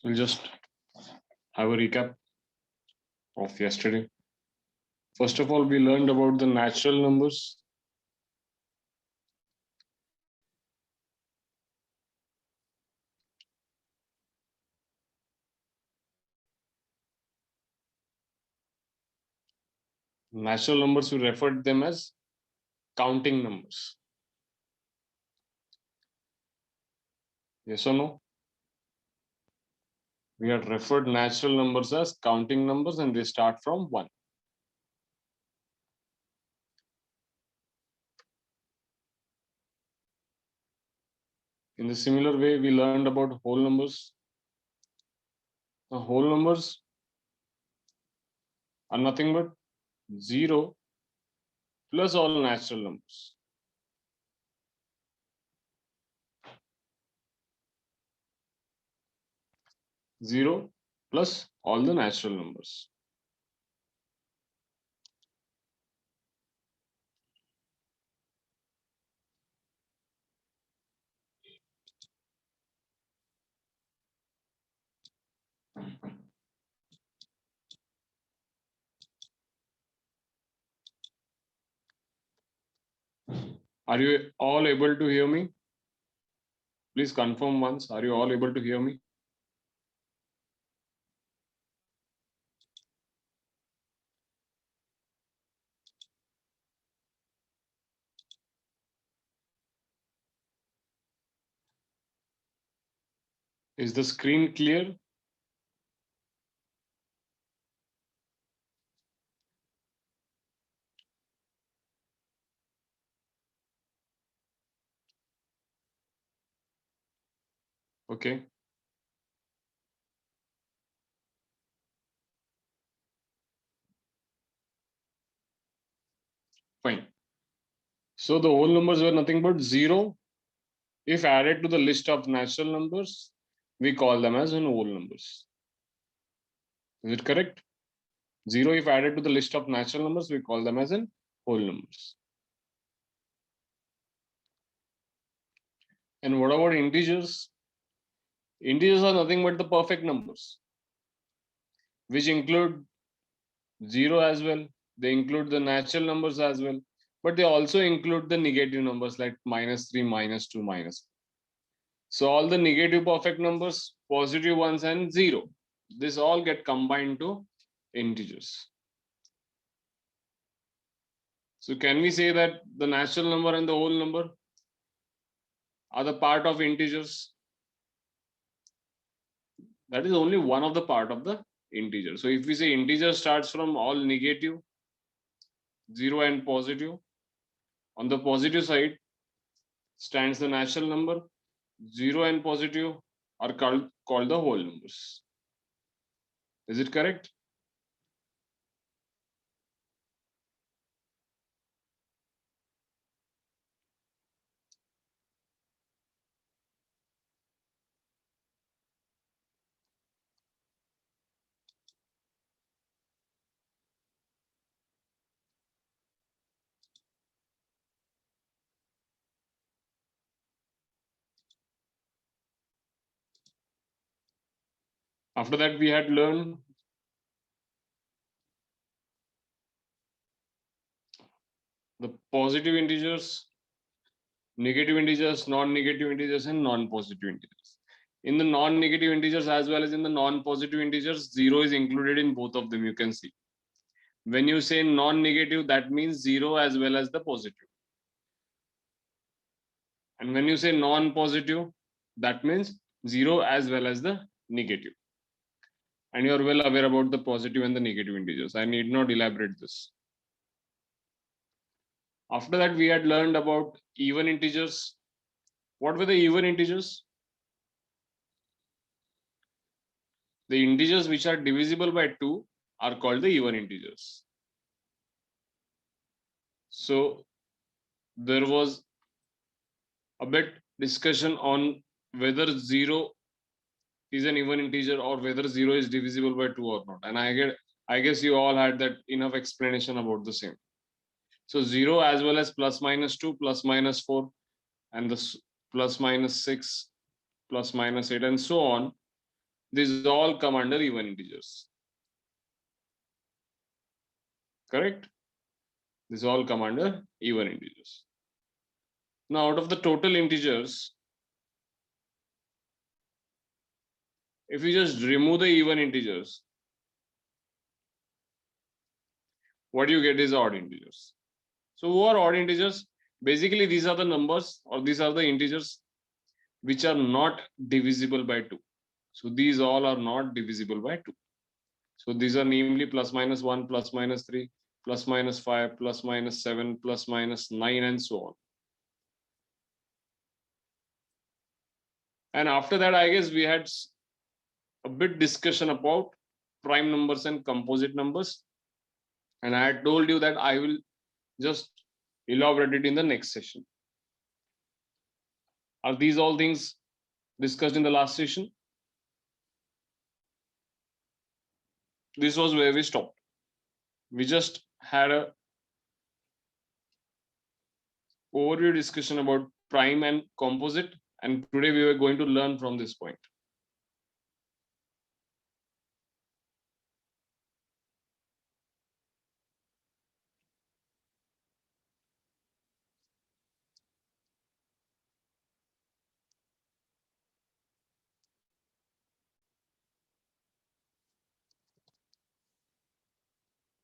We'll just have a recap of yesterday. First of all, we learned about the natural numbers. Natural numbers, we referred them as counting numbers. Yes or no? We had referred natural numbers as counting numbers and they start from 1. In the similar way, we learned about whole numbers. The whole numbers are nothing but 0 plus all natural numbers. Zero plus all the natural numbers. Are you all able to hear me? Please confirm once. Are you all able to hear me? Is the screen clear? Okay. Fine. So the whole numbers were nothing but 0. If added to the list of natural numbers, we call them as whole numbers. Is it correct? 0 if added to the list of natural numbers, we call them as whole numbers. And what about integers? Integers are nothing but the perfect numbers, which include 0 as well. They include the natural numbers as well, but they also include the negative numbers like -3, -2, -4. So all the negative perfect numbers, positive ones and 0, this all get combined to integers. So can we say that the natural number and the whole number are the part of integers? That is only one of the part of the integer. So if we say integer starts from all negative, 0 and positive, on the positive side stands the natural number, 0 and positive are called the whole numbers. Is it correct? After that, we had learned the positive integers, negative integers, non-negative integers, and non-positive integers. In the non-negative integers as well as in the non-positive integers, 0 is included in both of them, you can see. When you say non-negative, that means 0 as well as the positive. And when you say non-positive, that means 0 as well as the negative. And you are well aware about the positive and the negative integers. I need not elaborate this. After that, we had learned about even integers. What were the even integers? The integers which are divisible by 2 are called the even integers. So there was a bit discussion on whether 0 is an even integer or whether 0 is divisible by 2 or not. And I guess you all had that enough explanation about the same. So 0 as well as plus minus 2, plus minus 4, and the plus minus 6, plus minus 8, and so on. These all come under even integers. Correct? These all come under even integers. Now, out of the total integers, if you just remove the even integers, what you get is odd integers. So, who are odd integers? Basically, these are the numbers or these are the integers which are not divisible by 2. So, these all are not divisible by 2. So, these are namely plus minus 1, plus minus 3, plus minus 5, plus minus 7, plus minus 9, and so on. And after that, I guess we had a bit discussion about prime numbers and composite numbers. And I had told you that I will just elaborate it in the next session. Are these all things discussed in the last session? This was where we stopped. We just had a overview discussion about prime and composite, and today we were going to learn from this point.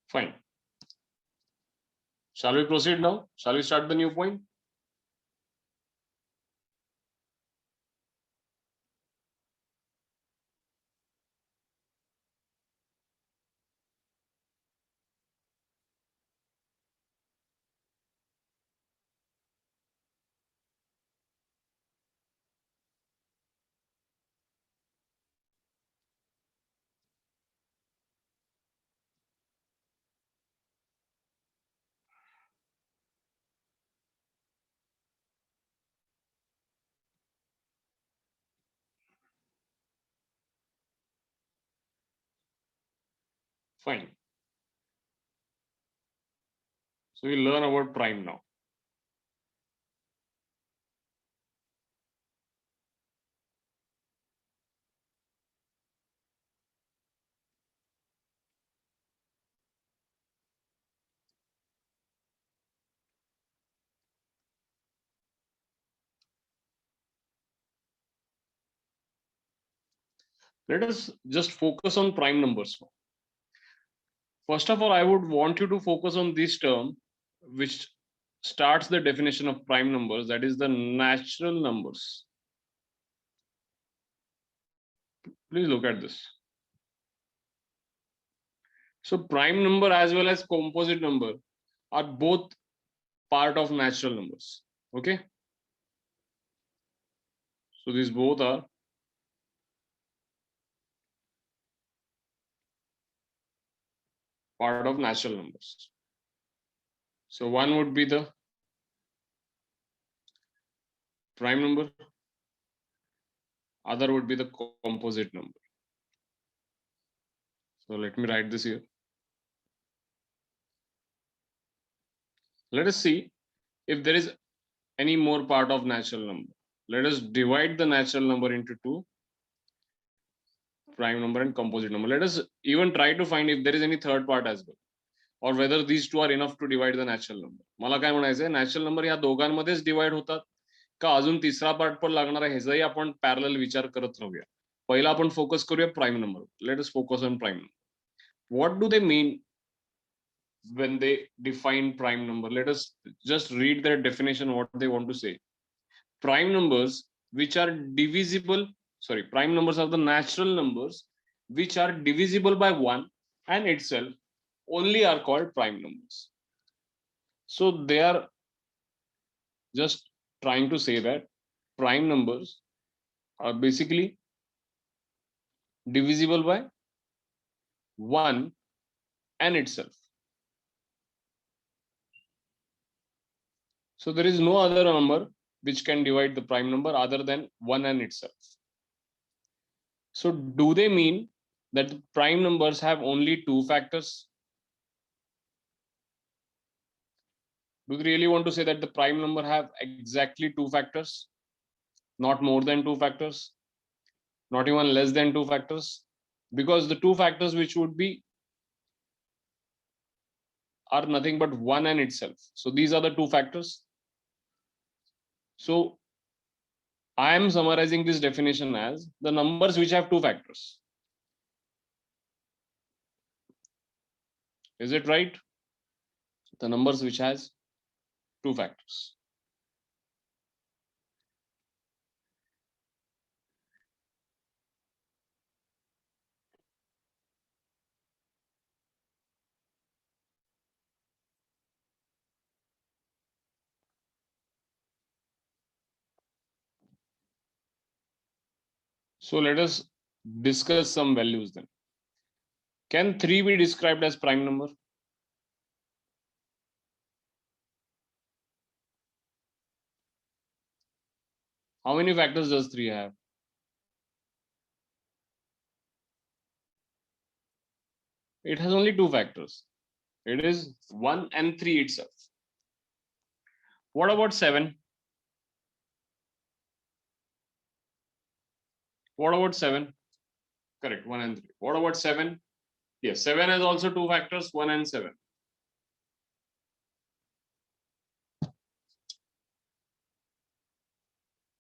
Fine. Shall we proceed now? Shall we start the new point? Fine. So we learn about prime now. Let us just focus on prime numbers now. First of all, I would want you to focus on this term, which starts the definition of prime numbers, that is the natural numbers. Please look at this. So prime number as well as composite number are both part of natural numbers. Okay. So these both are part of natural numbers. So one would be the prime number, other would be the composite number. So let me write this here. Let us see if there is any more part of natural number. Let us divide the natural number into two, prime number and composite number. Let us even try to find if there is any third part as well, or whether these two are enough to divide the natural number. मला काय म्हणायचंय, natural number या दोघांमध्येच divide होतात का अजून तिसरा part पण लागणार आहे, ह्याचाही आपण पॅरलल विचार करत राहूया. पहिला आपण फोकस करूया prime number. Let us focus on prime number. What do they mean when they define prime number? Let us just read their definition, what they want to say. Prime numbers which are divisible, prime numbers are the natural numbers which are divisible by 1 and itself only are called prime numbers. So they are just trying to say that prime numbers are basically divisible by 1 and itself. So there is no other number which can divide the prime number other than 1 and itself. So do they mean that the prime numbers have only two factors? Do they really want to say that the prime number have exactly two factors, not more than two factors? not even less than 2 factors, because the 2 factors which would be are nothing but 1 and itself. So these are the 2 factors. So I am summarizing this definition as the numbers which have 2 factors. Is it right? The numbers which has 2 factors. So let us discuss some values then. Can 3 be described as prime number? How many factors does 3 have? It has only 2 factors. It is 1 and 3 itself. What about 7? What about 7? Correct, 1 and 3. What about 7? Yes, 7 has also 2 factors, 1 and 7.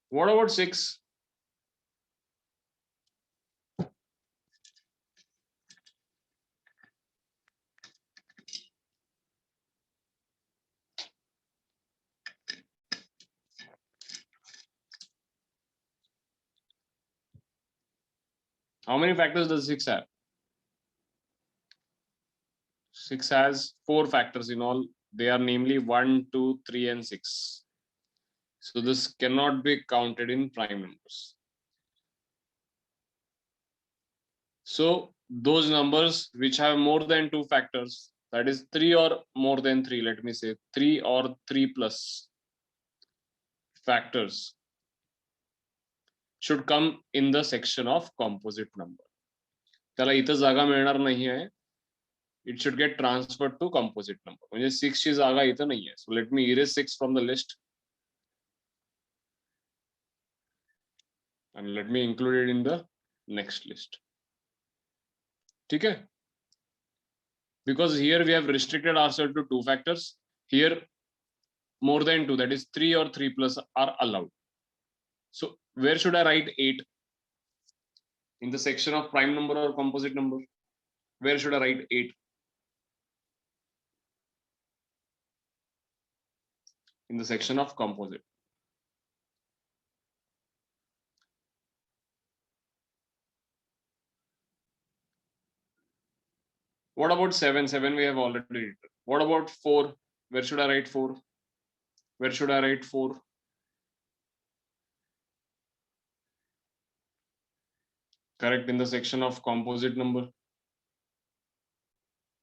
What about 6? How many factors does 6 have? 6 has 4 factors in all. They are namely 1, 2, 3, and 6. So this cannot be counted in prime numbers. So those numbers which have more than 2 factors, that is 3 or more than 3, let me say 3 or 3 plus factors, should come in the section of composite number. त्याला इथं जागा मिळणार नाही आहे. It should get transferred to composite number. म्हणजे 6 ची जागा इथं नाही आहे. So let me erase 6 from the list and let me include it in the next list. ठीक है? Because here we have restricted ourselves to 2 factors. Here more than 2, that is 3 or 3 plus are allowed. So where should I write 8? In the section of prime number or composite number? Where should I write 8? In the section of composite. What about 7? 7 we have already written. What about 4? Where should I write 4? Where should I write 4? Correct, in the section of composite number.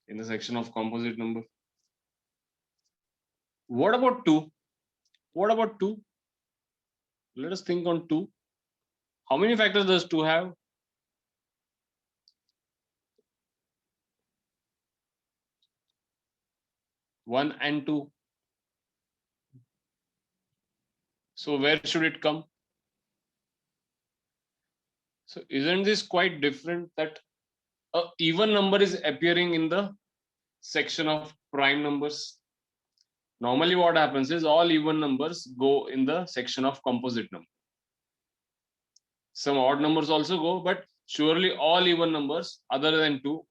In the section of composite number. What about 2? What about 2? Let us think on 2. How many factors does 2 have? One and 2. So where should it come? So isn't this quite different that a even number is appearing in the section of prime numbers? Normally what happens is all even numbers go in the section of composite number. Some odd numbers also go, but surely all even numbers other than 2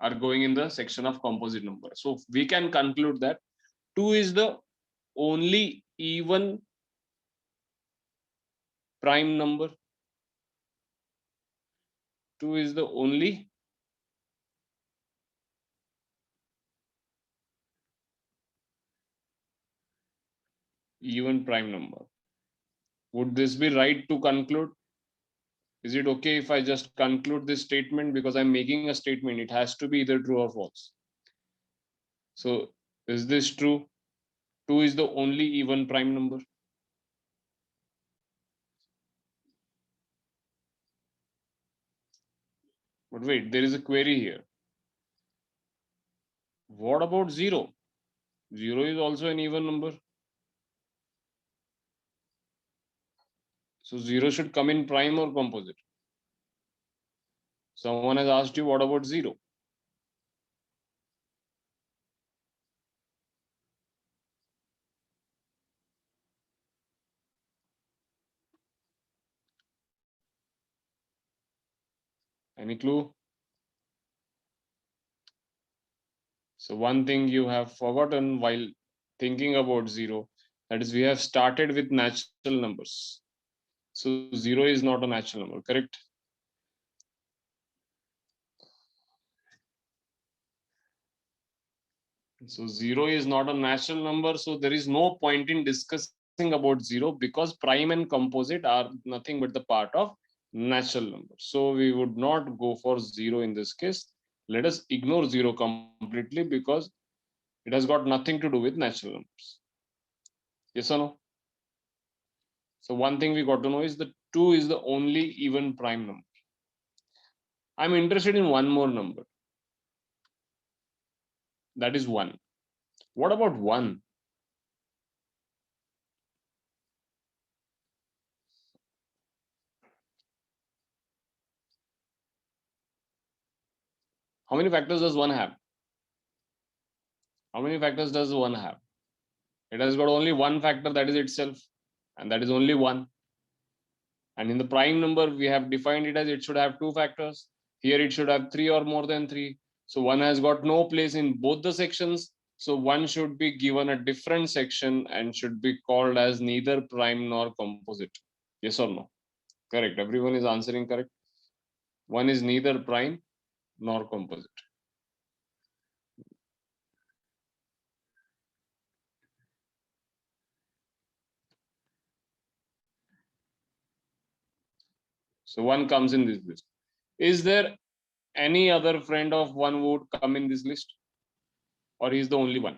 are going in the section of composite number. So we can conclude that 2 is the only even prime number. 2 is the only even prime number. Would this be right to conclude? Is it okay if I just conclude this statement? Because I'm making a statement, it has to be either true or false. So is this true? 2 is the only even prime number. But wait, there is a query here. What about 0? 0 is also an even number. So 0 should come in prime or composite. Someone has asked you, what about 0? Any clue? So one thing you have forgotten while thinking about 0, that is we have started with natural numbers. So 0 is not a natural number, correct? So 0 is not a natural number. So there is no point in discussing about 0 because prime and composite are nothing but the part of natural number. So we would not go for 0 in this case. Let us ignore 0 completely because it has got nothing to do with natural numbers. Yes or no? So one thing we got to know is that 2 is the only even prime number. I'm interested in one more number. That is 1. What about 1? How many factors does 1 have? How many factors does 1 have? It has got only one factor, that is itself, and that is only 1. And in the prime number, we have defined it as it should have 2 factors. Here it should have 3 or more than 3. So 1 has got no place in both the sections. So 1 should be given a different section and should be called as neither prime nor composite. Yes or no? Correct. Everyone is answering correct. 1 is neither prime nor composite. So 1 comes in this list. Is there any other friend of 1 who would come in this list? Or he is the only one?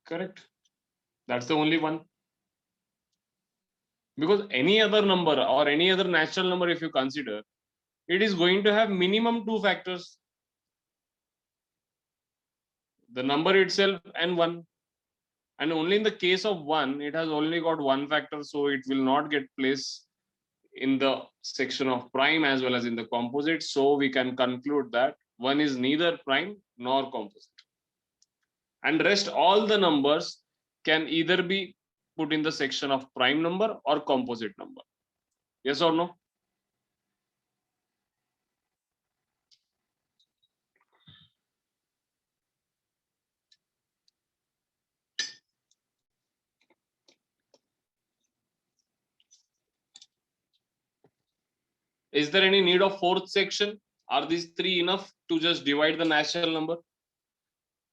Correct. That's the only one. Because any other number or any other natural number, if you consider, it is going to have minimum 2 factors. The number itself and 1. And only in the case of 1, it has only got 1 factor. So it will not get placed in the section of prime as well as in the composite. So we can conclude that 1 is neither prime nor composite. And rest all the numbers can either be put in the section of prime number or composite number. Yes or no? Is there any need of fourth section? Are these 3 enough to just divide the natural number?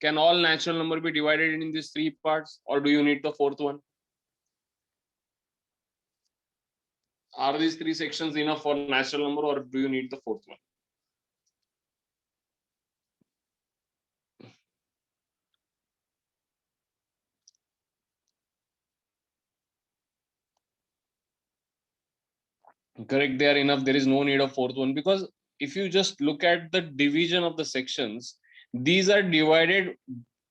Can all natural number be divided in these 3 parts, or do you need the fourth one? Are these 3 sections enough for natural number, or do you need the fourth one? Correct, they are enough. There is no need of fourth one because if you just look at the division of the sections, these are divided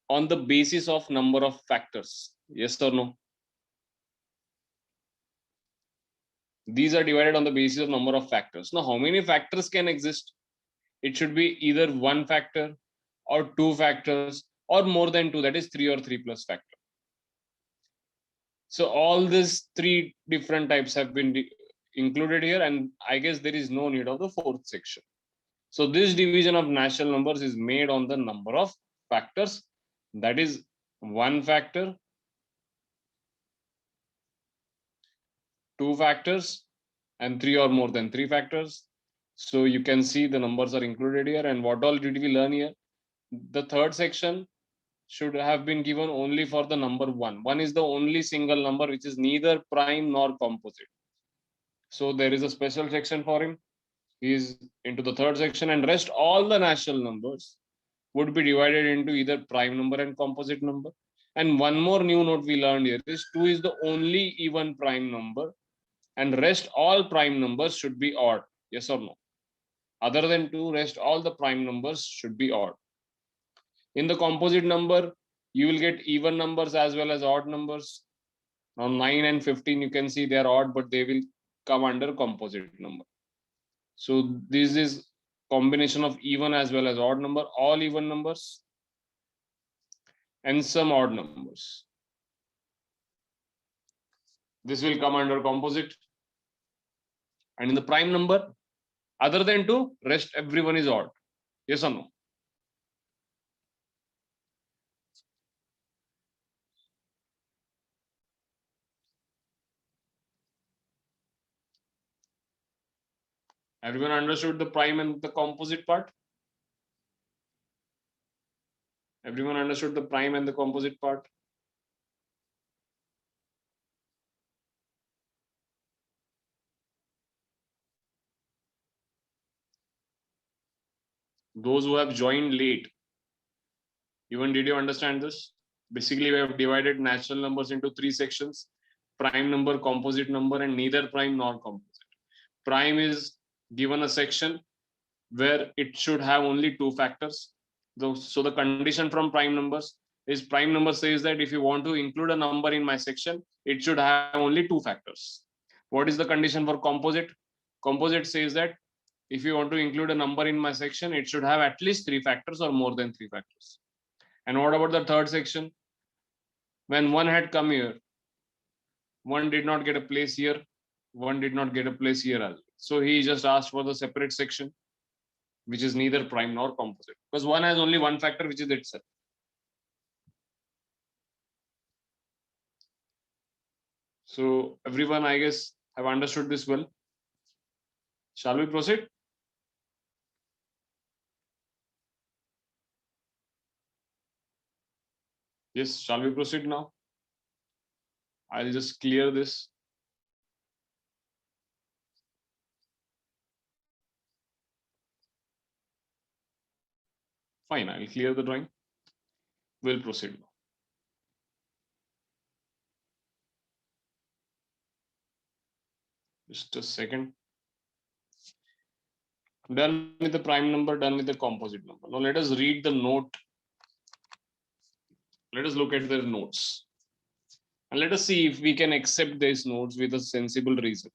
on the basis of number of factors. Yes or no? These are divided on the basis of number of factors. Now, how many factors can exist? It should be either 1 factor or 2 factors or more than 2, that is 3 or 3 plus factor. So all these 3 different types have been included here, and I guess there is no need of the fourth section. So this division of natural numbers is made on the number of factors, that is 1 factor, 2 factors, and 3 or more than 3 factors. So you can see the numbers are included here. And what all did we learn here? The third section should have been given only for the number 1. 1 is the only single number which is neither prime nor composite. So there is a special section for him. He is into the third section, and rest all the natural numbers would be divided into either prime number and composite number. And one more new note we learned here is 2 is the only even prime number and rest all prime numbers should be odd. Yes or no? Other than 2, rest all the prime numbers should be odd. In the composite number, you will get even numbers as well as odd numbers. Now 9 and 15, you can see they are odd, but they will come under composite number. So this is combination of even as well as odd number, all even numbers and some odd numbers. This will come under composite. And in the prime number, other than 2, rest everyone is odd. Yes or no? Everyone understood the prime and the composite part? Everyone understood the prime and the composite part? Those who have joined late, even did you understand this? Basically, we have divided natural numbers into 3 sections: prime number, composite number, and neither prime nor composite. Prime is given a section where it should have only 2 factors. So the condition from prime numbers is, prime number says that if you want to include a number in my section, it should have only 2 factors. What is the condition for composite? Composite says that if you want to include a number in my section, it should have at least 3 factors or more than 3 factors. And what about the third section? When one had come here, one did not get a place here, one did not get a place here as well. So he just asked for the separate section, which is neither prime nor composite, because one has only one factor, which is itself. So everyone, I guess, have understood this well. Shall we proceed? Yes, shall we proceed now? I'll just clear this. Fine, I'll clear the drawing. We'll proceed now. Just a second. Done with the prime number, done with the composite number. Now let us read the note. Let us look at the notes. And let us see if we can accept these notes with a sensible reason.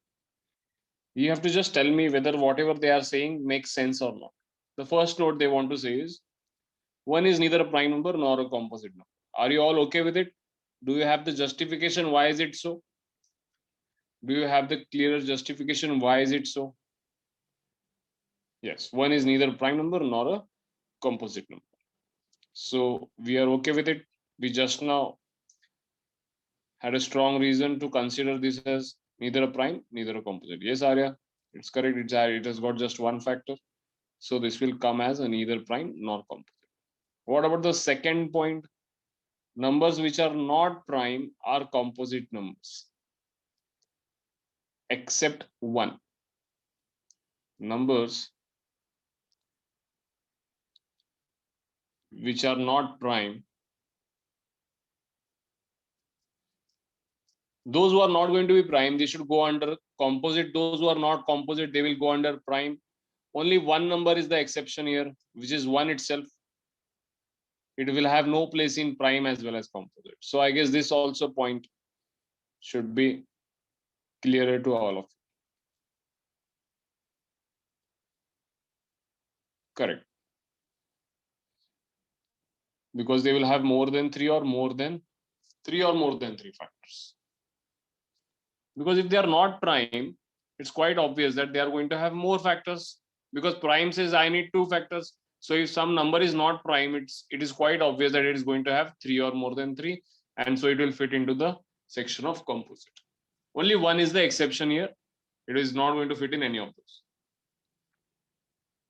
You have to just tell me whether whatever they are saying makes sense or not. The first note they want to say is, one is neither a prime number nor a composite number. Are you all okay with it? Do you have the justification? Why is it so? Do you have the clearer justification? Why is it so? Yes, one is neither a prime number nor a composite number. So we are okay with it. We just now had a strong reason to consider this as neither a prime, neither a composite. Yes, Arya, it's correct. It has got just one factor. So this will come as a neither prime nor composite. What about the second point? Numbers which are not prime are composite numbers, except one. Numbers which are not prime, those who are not going to be prime, they should go under composite. Those who are not composite, they will go under prime. Only one number is the exception here, which is 1 itself. It will have no place in prime as well as composite. So I guess this also point should be clearer to all of you. Correct. Because they will have more than 3 or more than 3 factors. Because if they are not prime, it's quite obvious that they are going to have more factors, because prime says I need 2 factors. So if some number is not prime, it is quite obvious that it is going to have 3 or more than 3, and so it will fit into the section of composite. Only one is the exception here. It is not going to fit in any of those.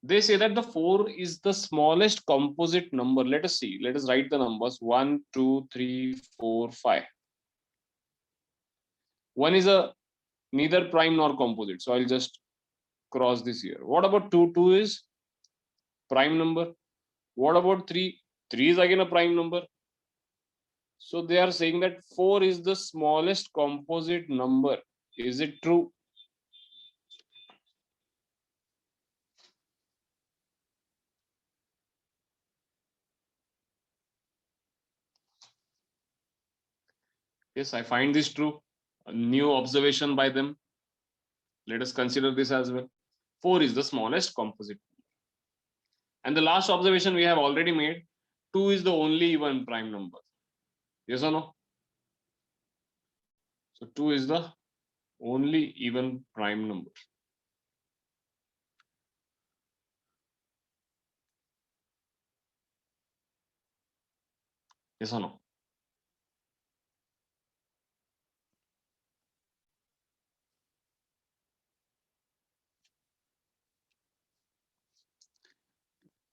They say that the 4 is the smallest composite number. Let us see. Let us write the numbers 1, 2, 3, 4, 5. 1 is a neither prime nor composite. So I'll just cross this here. What about 2? 2 is prime number. What about 3? 3 is again a prime number. So they are saying that 4 is the smallest composite number. Is it true? Yes, I find this true. A new observation by them. Let us consider this as well. 4 is the smallest composite. And the last observation we have already made, 2 is the only even prime number. Yes or no? So 2 is the only even prime number. Yes or no?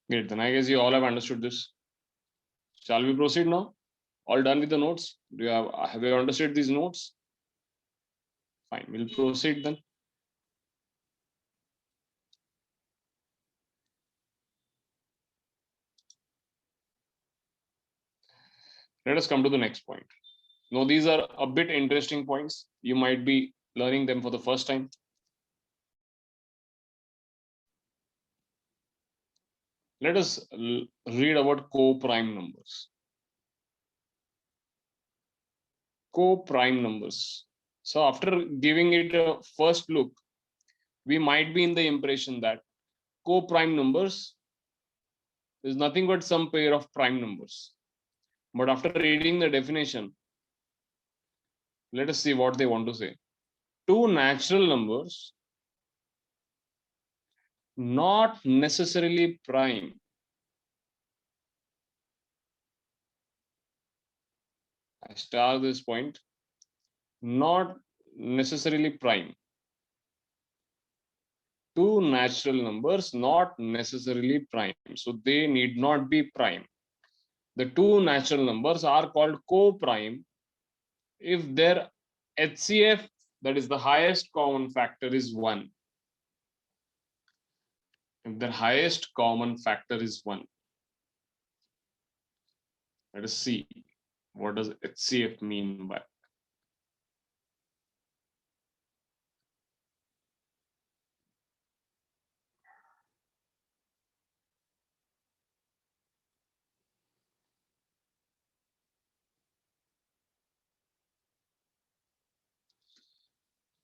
Great. Then I guess you all have understood this. Shall we proceed now? All done with the notes? Have you understood these notes? Fine. We'll proceed then. Let us come to the next point. Now, these are a bit interesting points. You might be learning them for the first time. Let us read about co-prime numbers. Co-prime numbers. So after giving it a first look, we might be in the impression that co-prime numbers is nothing but some pair of prime numbers. But after reading the definition, let us see what they want to say. Two natural numbers, not necessarily prime. I star this point. Not necessarily prime. Two natural numbers, not necessarily prime. So they need not be prime. The two natural numbers are called co-prime if their HCF, that is the highest common factor, is 1. If their highest common factor is 1. Let us see what does HCF mean by.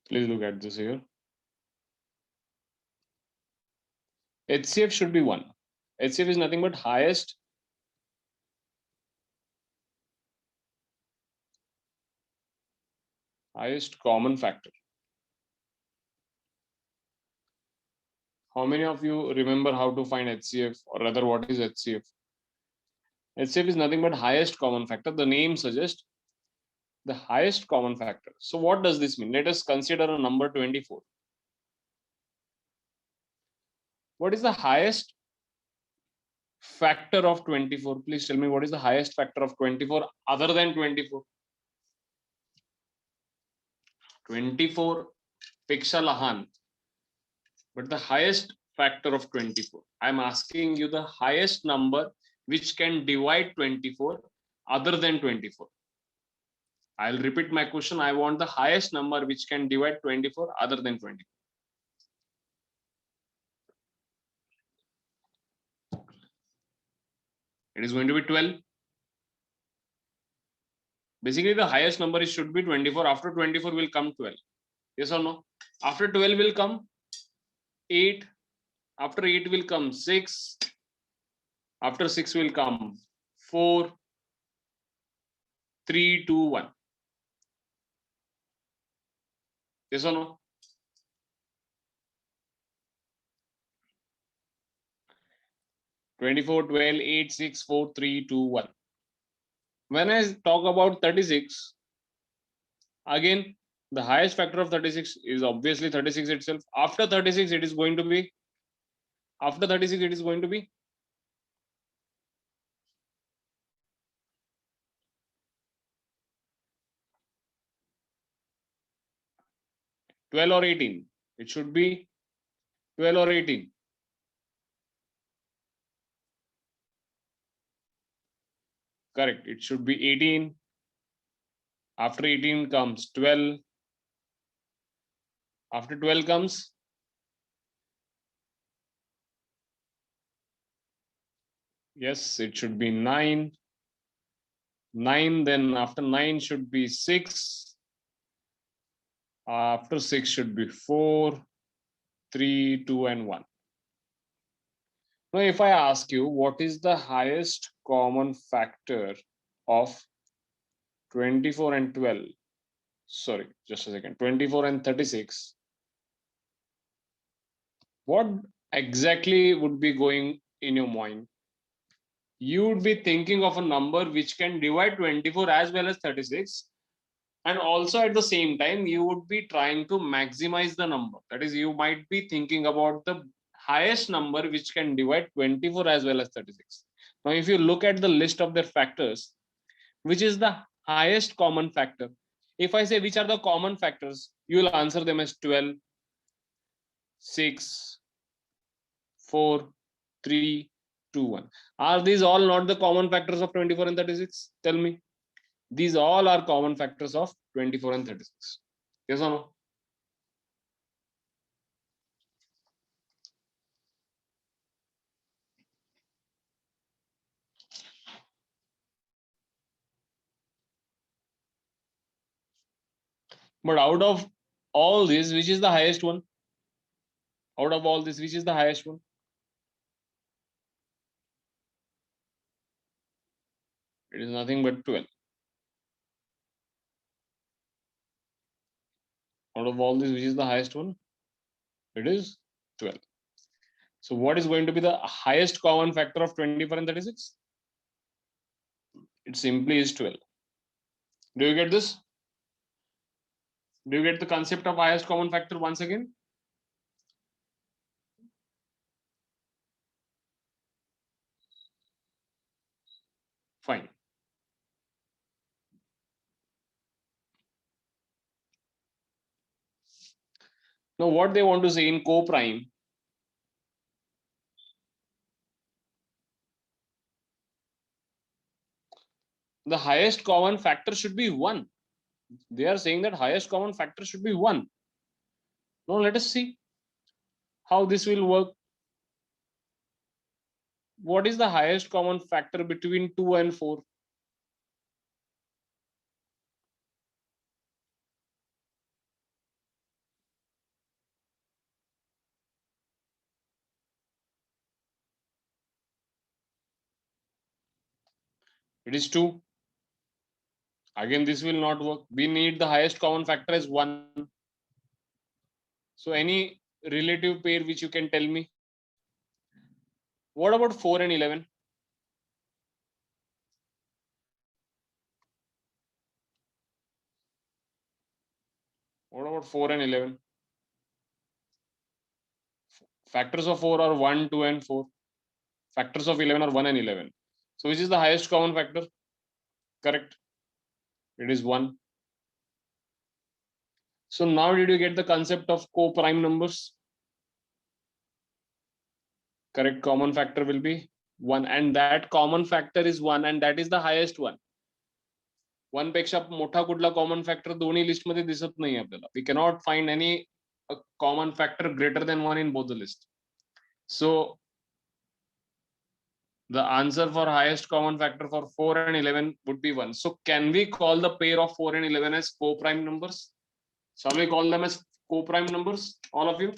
Please look at this here. HCF should be 1. HCF is nothing but highest common factor. How many of you remember how to find HCF, or rather what is HCF? HCF is nothing but highest common factor. The name suggests the highest common factor. So what does this mean? Let us consider a number 24. What is the highest factor of 24? Please tell me what is the highest factor of 24 other than 24? 24 पेक्षा लहान, but the highest factor of 24. I'm asking you the highest number which can divide 24 other than 24. I'll repeat my question. I want the highest number which can divide 24 other than 24. It is going to be 12. Basically, the highest number should be 24. After 24 will come 12. Yes or no? After 12 will come 8. After 8 will come 6. After 6 will come 4, 3, 2, 1. Yes or no? Twenty-four, 12, 8, 6, 4, 3, 2, 1. When I talk about 36, again, the highest factor of 36 is obviously 36 itself. After 36, it is going to be, after 36, it is going to be 12 or 18. It should be 12 or 18. Correct. It should be 18. After 18 comes 12. After 12 comes, yes, it should be 9. 9, then after 9 should be 6. After 6 should be 4, 3, 2, and 1. Now, if I ask you what is the highest common factor of 24 and 12, sorry, just a second, 24 and 36, what exactly would be going in your mind? You would be thinking of a number which can divide 24 as well as 36, and also at the same time you would be trying to maximize the number. That is, you might be thinking about the highest number which can divide 24 as well as 36. Now if you look at the list of their factors, which is the highest common factor? If I say which are the common factors, you will answer them as 12, 6, 4, 3, 2, 1. Are these all not the common factors of 24 and 36? Tell me. These all are common factors of 24 and 36. Yes or no? But out of all this, which is the highest one? Out of all this, which is the highest one? It is nothing but 12. Out of all this, which is the highest one? It is 12. So what is going to be the highest common factor of 24 and 36? It simply is 12. Do you get this? Do you get the concept of highest common factor once again? Fine. Now what they want to say in co-prime, the highest common factor should be 1. They are saying that highest common factor should be 1. Now let us see how this will work. What is the highest common factor between 2 and 4? It is 2. Again, this will not work. We need the highest common factor as 1. So any relative pair which you can tell me? What about 4 and 11? What about 4 and 11? Factors of 4 are 1, 2, and 4. Factors of 11 are 1 and 11. So which is the highest common factor? Correct. It is 1. So now did you get the concept of co-prime numbers? Correct common factor will be 1, and that common factor is 1, and that is the highest one. 1 पेक्षा मोठा कुठला common factor दोन्ही list मध्ये दिसत नाही आपल्याला. We cannot find any common factor greater than 1 in both the list. So the answer for highest common factor for 4 and 11 would be 1. So can we call the pair of 4 and 11 as co-prime numbers? Shall we call them as co-prime numbers, all of you?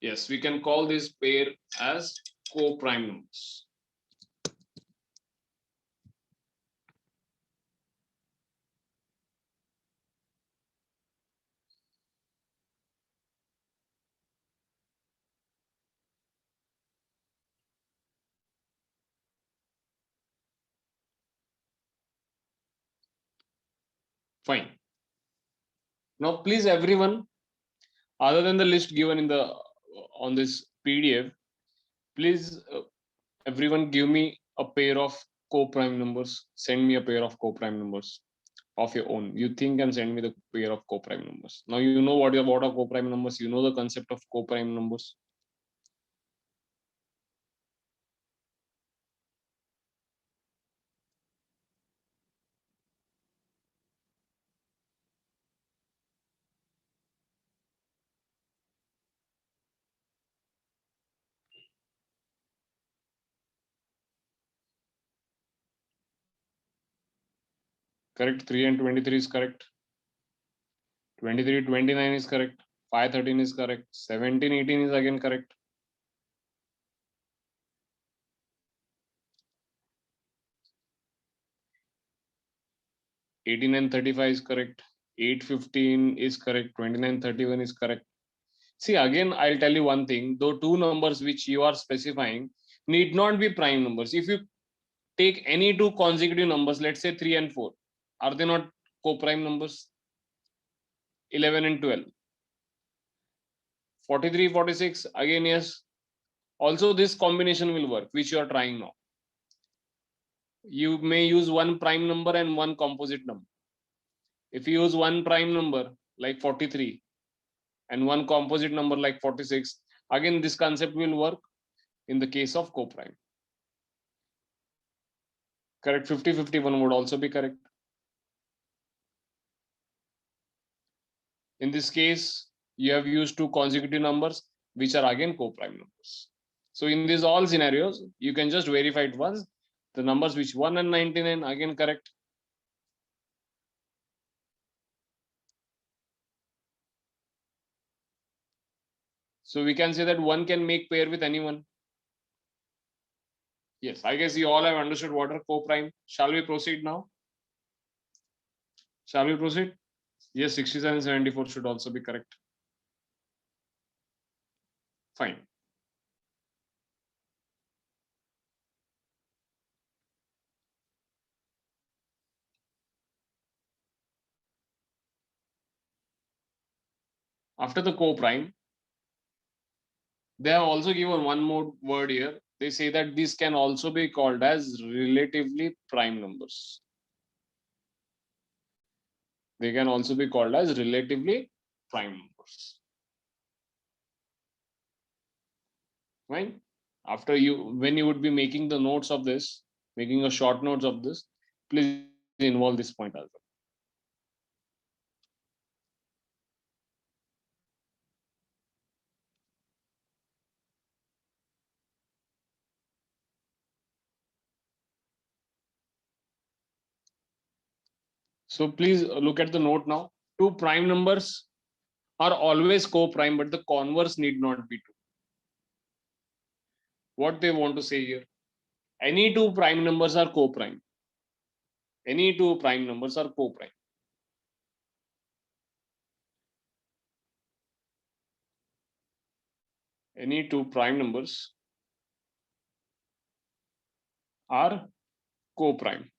Yes, we can call this pair as co-prime numbers. Fine. Now, please, everyone, other than the list given in the on this PDF, please, everyone, give me a pair of co-prime numbers. Send me a pair of co-prime numbers of your own. You think and send me the pair of co-prime numbers. Now you know what are co-prime numbers. You know the concept of co-prime numbers. Correct. 3 and 23 is correct. 23, 29 is correct. 5, 13 is correct. 17, 18 is again correct. 18 and 35 is correct. 8, 15 is correct. 29, 31 is correct. See, again, I'll tell you one thing. Though two numbers which you are specifying need not be prime numbers. If you take any two consecutive numbers, let's say 3 and 4, are they not co-prime numbers? 11 and 12. 43, 46, again, yes. Also, this combination will work, which you are trying now. You may use one prime number and one composite number. If you use one prime number like 43 and one composite number like 46, again, this concept will work in the case of co-prime. Correct. 50, 51 would also be correct. In this case, you have used two consecutive numbers, which are again co-prime numbers. So in these all scenarios, you can just verify it once. The numbers which 1 and 99, again correct. So we can say that one can make pair with anyone. Yes, I guess you all have understood what are co-prime. Shall we proceed now? Shall we proceed? Yes, 67, 74 should also be correct. Fine. After the co-prime, they have also given one more word here. They say that these can also be called as relatively prime numbers. They can also be called as relatively prime numbers. Right? After when you would be making the notes of this, making a short notes of this, please involve this point as well. So please look at the note now. Two prime numbers are always co-prime, but the converse need not be true. What they want to say here? Any two prime numbers are co-prime. Any two prime numbers are co-prime. Any two prime numbers are co-prime.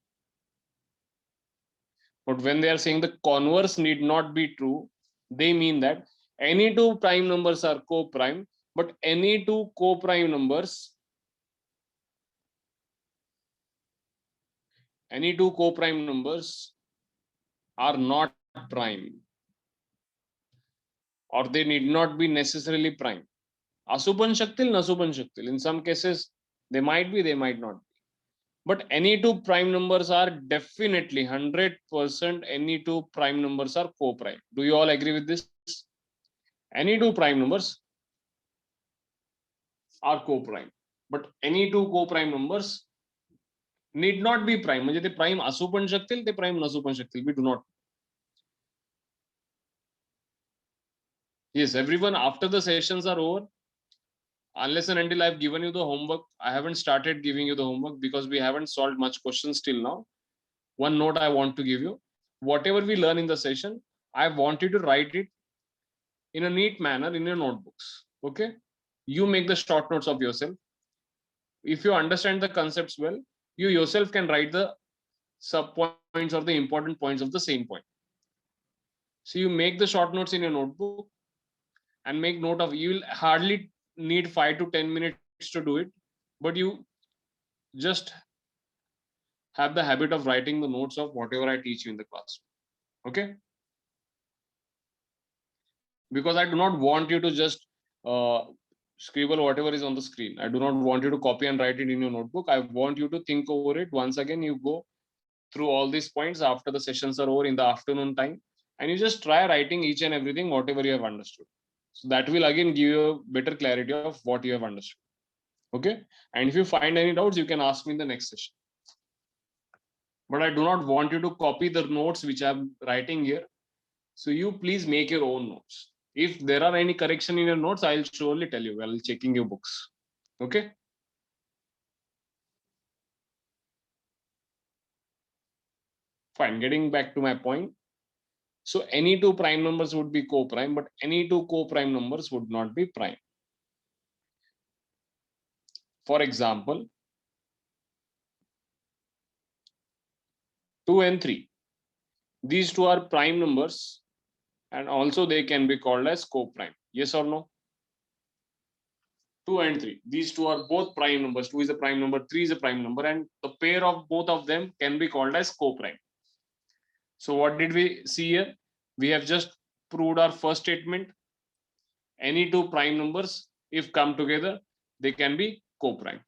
But when they are saying the converse need not be true, they mean that any two prime numbers are co-prime, but any two co-prime numbers, any two co-prime numbers are not prime, or they need not be necessarily prime. Asu पण शकतील, नसू पण शकतील. In some cases, they might be, they might not be. But any two prime numbers are definitely 100% any two prime numbers are co-prime. Do you all agree with this? Any two prime numbers are co-prime, but any two co-prime numbers need not be prime. म्हणजे ते prime असू पण शकतील, ते prime नसू पण शकतील. We do not. Yes, everyone, after the sessions are over, unless and until I've given you the homework, I haven't started giving you the homework because we haven't solved much questions till now. One note I want to give you: whatever we learn in the session, I want you to write it in a neat manner in your notebooks. Okay? You make the short notes of yourself. If you understand the concepts well, you yourself can write the sub points or the important points of the same point. So you make the short notes in your notebook and make note of. You will hardly need 5 to 10 minutes to do it, but you just have the habit of writing the notes of whatever I teach you in the class. Okay? Because I do not want you to just scribble whatever is on the screen. I do not want you to copy and write it in your notebook. I want you to think over it. Once again, you go through all these points after the sessions are over in the afternoon time, and you just try writing each and everything, whatever you have understood. So that will again give you a better clarity of what you have understood. Okay? And if you find any doubts, you can ask me in the next session. but I do not want you to copy the notes which I'm writing here. So you please make your own notes. If there are any correction in your notes, I'll surely tell you while checking your books. Okay. Fine. Getting back to my point. So any two prime numbers would be co-prime, but any two co-prime numbers would not be prime. For example, 2 and 3. These two are prime numbers, and also they can be called as co-prime. Yes or no? 2 and 3. These two are both prime numbers. 2 is a prime number, 3 is a prime number, and the pair of both of them can be called as co-prime. So what did we see here? We have just proved our first statement. Any two prime numbers, if come together, they can be co-prime.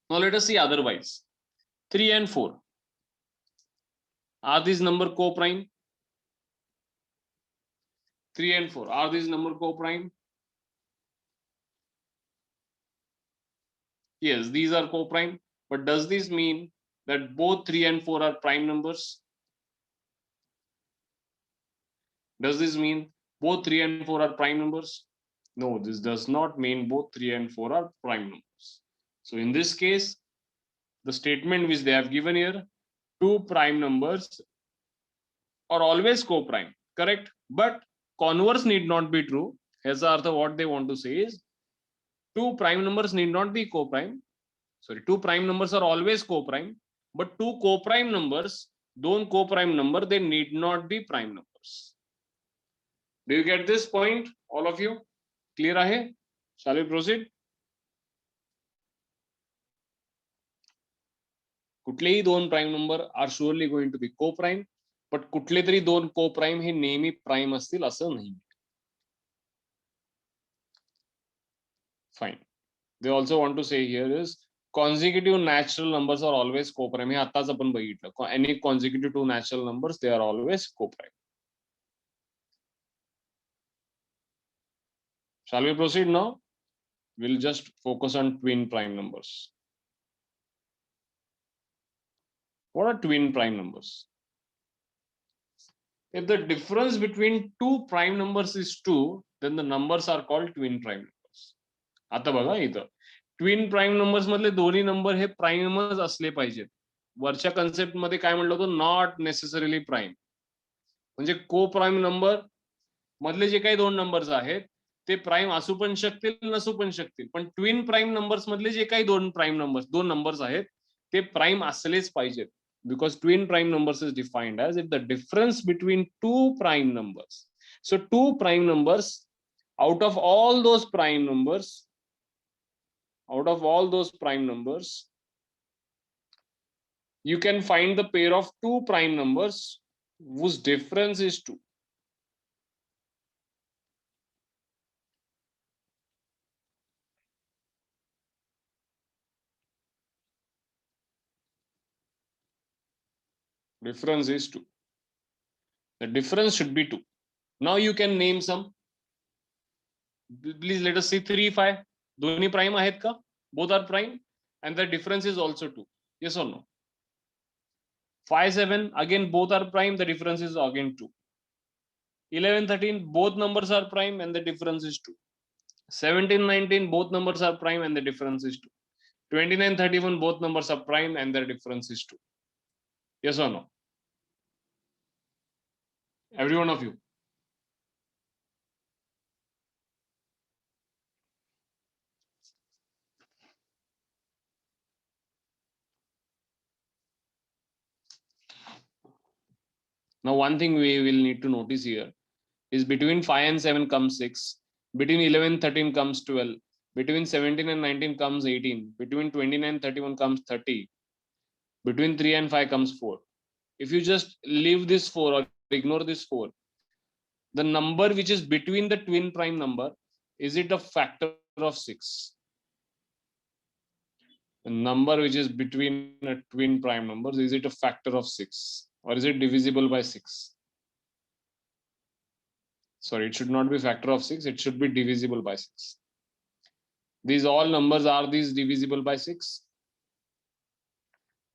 Now let us see otherwise. 3 and 4. Are these number co-prime? 3 and 4. Are these number co-prime? Yes, these are co-prime. But does this mean that both 3 and 4 are prime numbers? Does this mean both 3 and 4 are prime numbers? No, this does not mean both 3 and 4 are prime numbers. So in this case, the statement which they have given here, two prime numbers are always co-prime, correct? But converse need not be true. As artha, what they want to say is two prime numbers need not be co-prime. Sorry, two prime numbers are always co-prime, but two co-prime numbers, दोन co-prime number, they need not be prime numbers. Do you get this point, all of you? Clear ahe? Shall we proceed? कुठलेही दोन prime number are surely going to be co-prime, but कुठले तरी दोन co-prime हे नेहमी prime असतील असं नाही. Fine. They also want to say here is consecutive natural numbers are always co-prime. हे आताच आपण बघितलं. Any consecutive two natural numbers, they are always co-prime. Shall we proceed now? We'll just focus on twin prime numbers. What are twin prime numbers? If the difference between two prime numbers is 2, then the numbers are called twin prime numbers. आता बघा इथं twin prime numbers मधले दोन्ही number हे प्राइमच असले पाहिजेत. वरच्या concept मध्ये काय म्हणलं होतं, नॉट नेसेसरीली प्राइम. म्हणजे को प्राइम नंबर मधले जे काही दोन नंबर्स आहेत ते प्राइम असू पण शकतील नसू पण शकतील, पण ट्विन प्राइम नंबर्स मधले जे काही दोन नंबर्स आहेत ते प्राइम असलेच पाहिजेत. Because twin prime numbers is defined as if the difference between two prime numbers, so two prime numbers, out of all those prime numbers, you can find the pair of two prime numbers whose difference is 2. Difference is 2. The difference should be 2. Now you can name some. Please let us see 3, 5. दोन्ही prime आहेत का? Both are prime and the difference is also 2. Yes or no? 5, 7, again both are prime, the difference is again 2. 11, 13, both numbers are prime and the difference is 2. 17, 19, both numbers are prime and the difference is 2. 29, 31, both numbers are prime and the difference is 2. Yes or no? Every one of you. Now, one thing we will need to notice here is between 5 and 7 comes 6, between 11, 13 comes 12, between 17 and 19 comes 18, between 29 and 31 comes 30, between 3 and 5 comes 4. If you just leave this 4 or ignore this 4, the number which is between the twin prime number, is it a factor of 6? The number which is between a twin prime numbers, is it a factor of 6 or is it divisible by 6? Sorry, it should not be factor of 6, it should be divisible by 6. These all numbers, are these divisible by 6?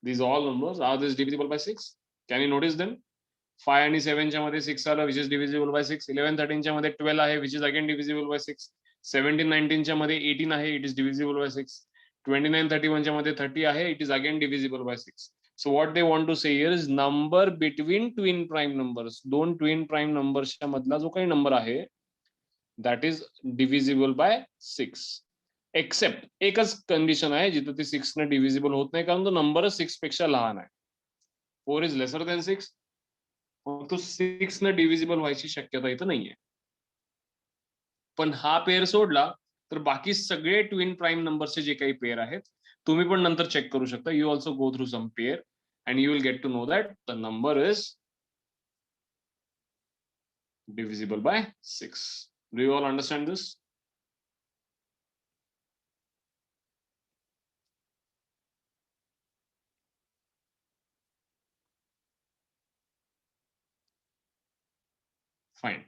These all numbers, are this divisible by 6? Can you notice them? 5 आणि 7 च्या मध्ये 6 आलं, which is divisible by 6. 11 13 च्या मध्ये 12 आहे, which is again divisible by 6. 17 19 च्या मध्ये 18 आहे, it is divisible by 6. 29 31 च्या मध्ये 30 आहे, it is again divisible by 6. So what they want to say here is number between twin prime numbers. दोन twin prime numbers च्या मधला जो काही नंबर आहे, that is divisible by 6. Except एकच कंडिशन आहे जिथे ते 6 ने डिव्हिजिबल होत नाही, कारण तो नंबरच 6 पेक्षा लहान आहे. 4 is lesser than 6. तो 6 ने डिव्हिजिबल व्हायची शक्यता इथं नाहीये. पण हा पेअर सोडला तर बाकी सगळे ट्विन प्राइम नंबरचे जे काही पेअर आहेत, तुम्ही पण नंतर चेक करू शकता. You also go through some pair and you will get to know that the number is divisible by 6. Do you all understand this? Fine.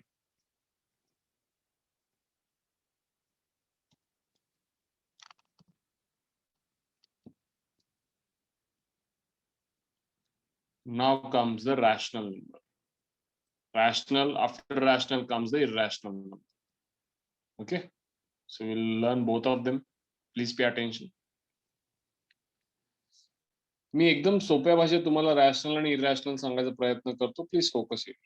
Now comes the rational number. Rational, after rational comes the irrational number. Okay, so we'll learn both of them. Please pay attention. मी एकदम सोप्या भाषेत तुम्हाला rational आणि irrational सांगायचा प्रयत्न करतो. Please focus it.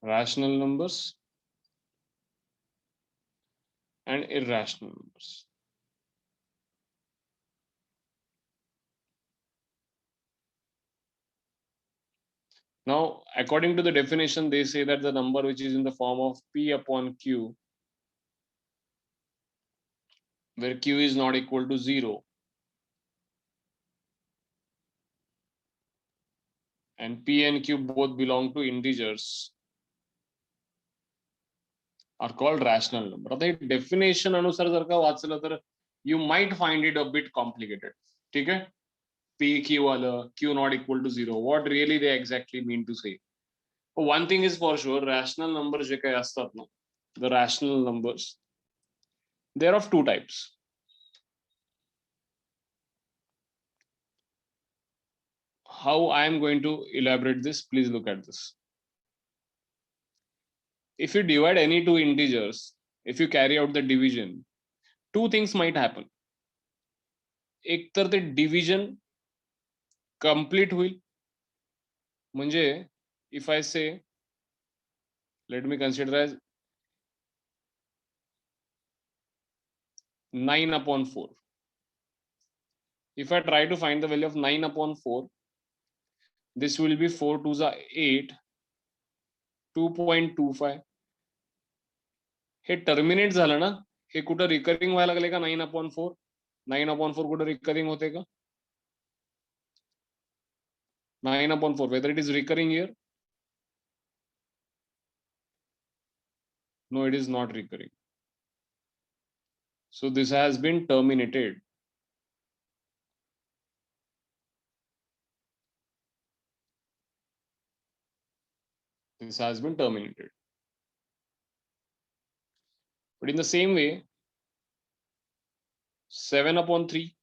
Rational numbers and irrational numbers. Now, according to the definition, they say that the number which is in the form of P upon Q, where Q is not equal to 0, and P and Q both belong to integers, are called rational number. आता हे definition अनुसार जर का वाचलं तर you might find it a bit complicated. ठीक आहे? P Q आलं, Q not equal to 0. What really they exactly mean to say? One thing is for sure, rational numbers जे काही असतात ना, the rational numbers, they are of two types. How I am going to elaborate this, please look at this. If you divide any two integers, if you carry out the division, two things might happen. एक तर ते division complete होईल, म्हणजे if I say, let me consider as 9 upon 4. If I try to find the value of 9 upon 4, this will be 4 2s are 8, 2.25. Hey terminate झालं ना, हे कुठं recurring व्हायला लागले का? 9 upon 4. 9 upon 4 कुठं रिकरिंग होते का? 9 upon 4, whether it is recurring here? No, it is not recurring. So this has been terminated. This has been terminated. But in the same way, 7 upon 3,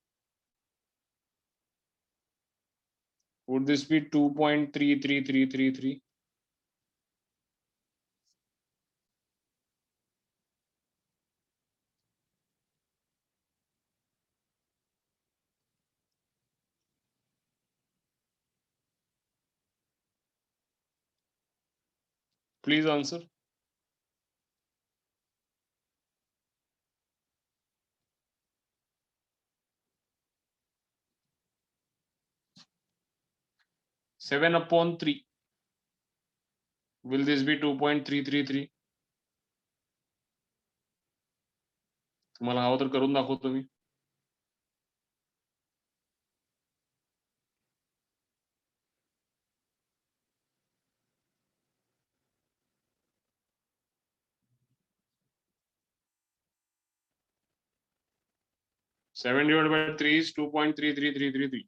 would this be 2.33333? Please answer. Seven upon 3. Will this be 2.333? तुम्हाला हवं तर करून दाखवतो मी. Seven divided by 3 is 2.33333.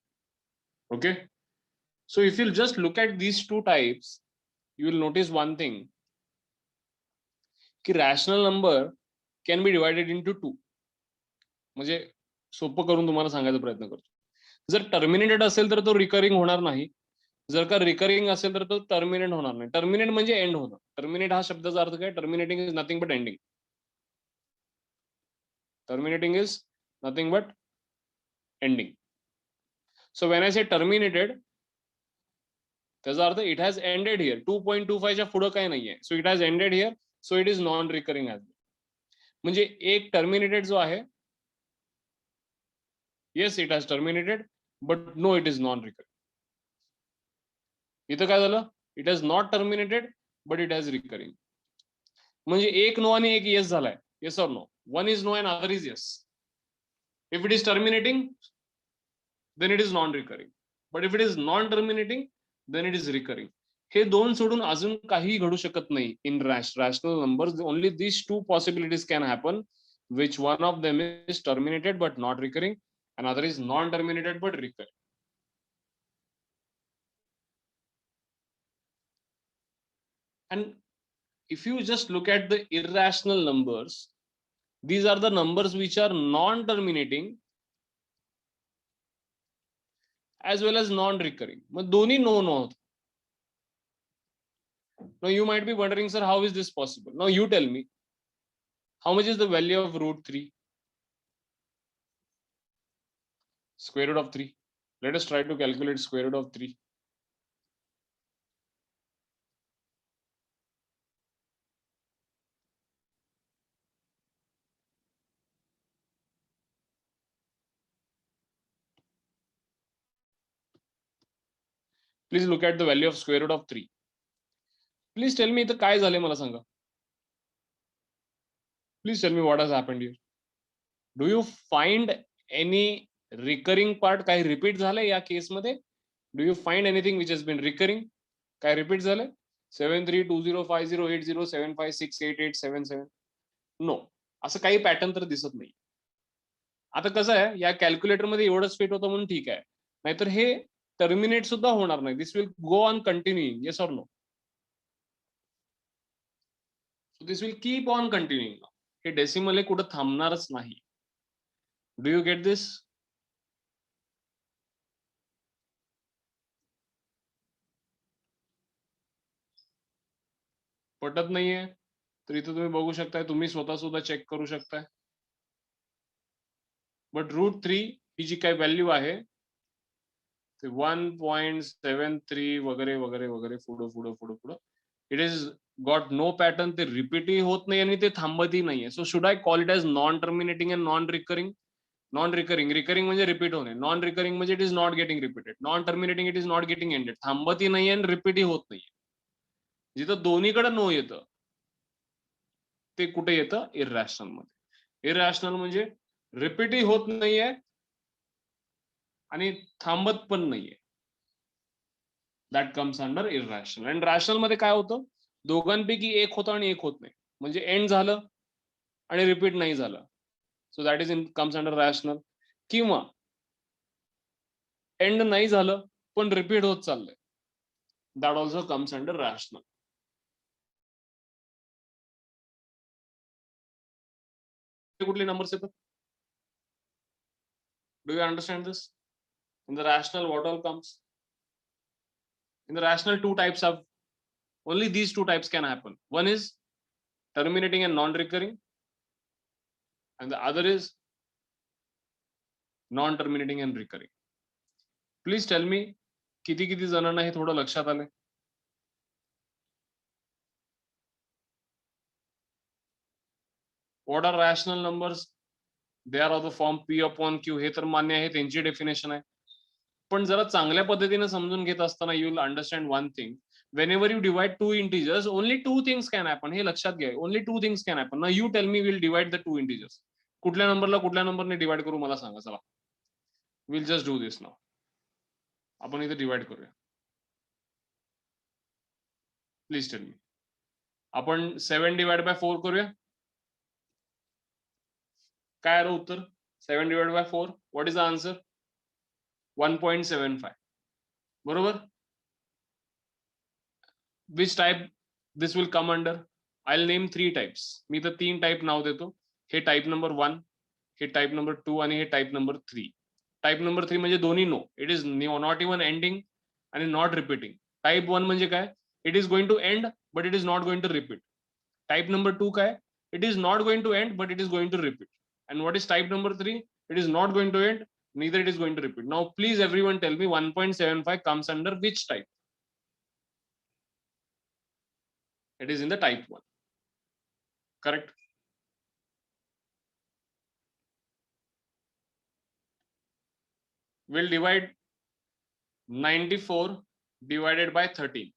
Okay. So if you'll just look at these two types, you will notice one thing. कि rational number can be divided into 2. म्हणजे सोपं करून तुम्हाला सांगायचा प्रयत्न करतो. जर टर्मिनेटेड असेल तर तो रिकरिंग होणार नाही. जर का रिकरिंग असेल तर तो टर्मिनेट होणार नाही. टर्मिनेट म्हणजे एंड होणं. टर्मिनेट हा शब्दाचा अर्थ काय? Terminating is nothing but ending. Terminating is nothing but ending. So when I say terminated, त्याचा अर्थ it has ended here. 2.25 च्या पुढे काही नाहीये. So it has ended here. So it is non-recurring as well. म्हणजे एक terminated जो आहे, yes it has terminated, but no it is non-recurring. इथं काय झालं? It has not terminated, but it has recurring. म्हणजे एक नो आणि एक yes झालाय. Yes or no? One is no and other is yes. If it is terminating, then it is non-recurring. But if it is non-terminating, then it is recurring. हे दोन सोडून अजून काही घडू शकत नाही in rational numbers. Only these two possibilities can happen, which one of them is terminated but not recurring, and other is non-terminated but recurring. And if you just look at the irrational numbers, these are the numbers which are non-terminating as well as non-recurring. मग दोन्ही no होत. Now you might be wondering, sir, how is this possible? Now you tell me, how much is the value of root 3? Square root of 3. Let us try to calculate square root of 3. Please look at the value of square root of 3. Please tell me इथं काय झाले मला सांगा. Please tell me what has happened here. Do you find any recurring part? काही repeat झालंय या case मध्ये? Do you find anything which has been recurring? काय repeat झालंय? 73205080756887. No. असं काही पॅटर्न तर दिसत नाही. आता कसं आहे, या कॅल्क्युलेटर मध्ये एवढंच फिट होतं म्हणून ठीक आहे. नाहीतर हे टर्मिनेट सुद्धा होणार नाही. This will go on continuing. Yes or no? So this will keep on continuing. हे डेसिमल हे कुठं थांबणारच नाही. Do you get this? पटत नाहीये तर इथं तुम्ही बघू शकताय, तुम्ही स्वतः सुद्धा चेक करू शकताय. बट रूट 3 ही जी काही व्हॅल्यू आहे ते 1.73 वगैरे वगैरे वगैरे पुढं पुढं पुढं पुढं it is got no pattern. ते रिपीटही होत नाही आणि ते थांबतही नाहीये. So should I call it as non terminating and non recurring? Non recurring. Recurring म्हणजे रिपीट होणे. नॉन रिकरिंग म्हणजे it is not getting repeated. Non terminating it is not getting ended. थांबतही नाहीये आणि रिपीटही होत नाहीये. जिथं दोन्हीकडे नो येतं ते कुठे येतं? इररॅशनल मध्ये. इररॅशनल म्हणजे रिपीटही होत नाहीये आणि थांबत पण नाहीये. That comes under irrational. आणि रॅशनल मध्ये काय होतं? दोघांपैकी एक होतं आणि एक होत नाही. म्हणजे एंड झालं आणि रिपीट नाही झालं. So that is in comes under rational. किंवा एंड नाही झालं पण रिपीट होत चाललंय. That also comes under rational. कुठले नंबर्स येतात? Do you understand this? In the rational what all comes? In the rational, two types of only these two types can happen. One is terminating and non-recurring, and the other is non-terminating and recurring. Please tell me, किती किती जणांना हे थोडं लक्षात आलंय? What are rational numbers? They are of the form P upon Q. हे तर मान्य आहे, त्यांची डेफिनेशन आहे. पण जरा चांगल्या पद्धतीने समजून घेत असताना you will understand one thing. Whenever you divide two integers, only two things can happen. हे लक्षात घ्या. Only two things can happen. Now you tell me, we'll divide the two integers. कुठल्या नंबरला कुठल्या नंबरने डिवाइड करू मला सांगा. चला, we'll just do this now. आपण इथे डिवाइड करूया. Please tell me. आपण 7 डिवाइड बाय 4 करूया. काय आलं उत्तर? 7 divide by 4. What is the answer? 1.75. बरोबर? Which type this will come under? I will name 3 types. मी तर 3 टाइप नाव देतो. हे टाइप नंबर 1, हे टाइप नंबर 2 आणि हे टाइप नंबर 3. टाइप नंबर 3 म्हणजे दोन्ही no. It is not even ending आणि नॉट रिपीटिंग. टाइप 1 म्हणजे काय? It is going to end but it is not going to repeat. Type number 2 काय? It is not going to end but it is going to repeat. And what is type number 3? It is not going to end, neither it is going to repeat. Now please everyone tell me 1.75 comes under which type? It is in the type 1. Correct? We'll divide 94 divided by 13.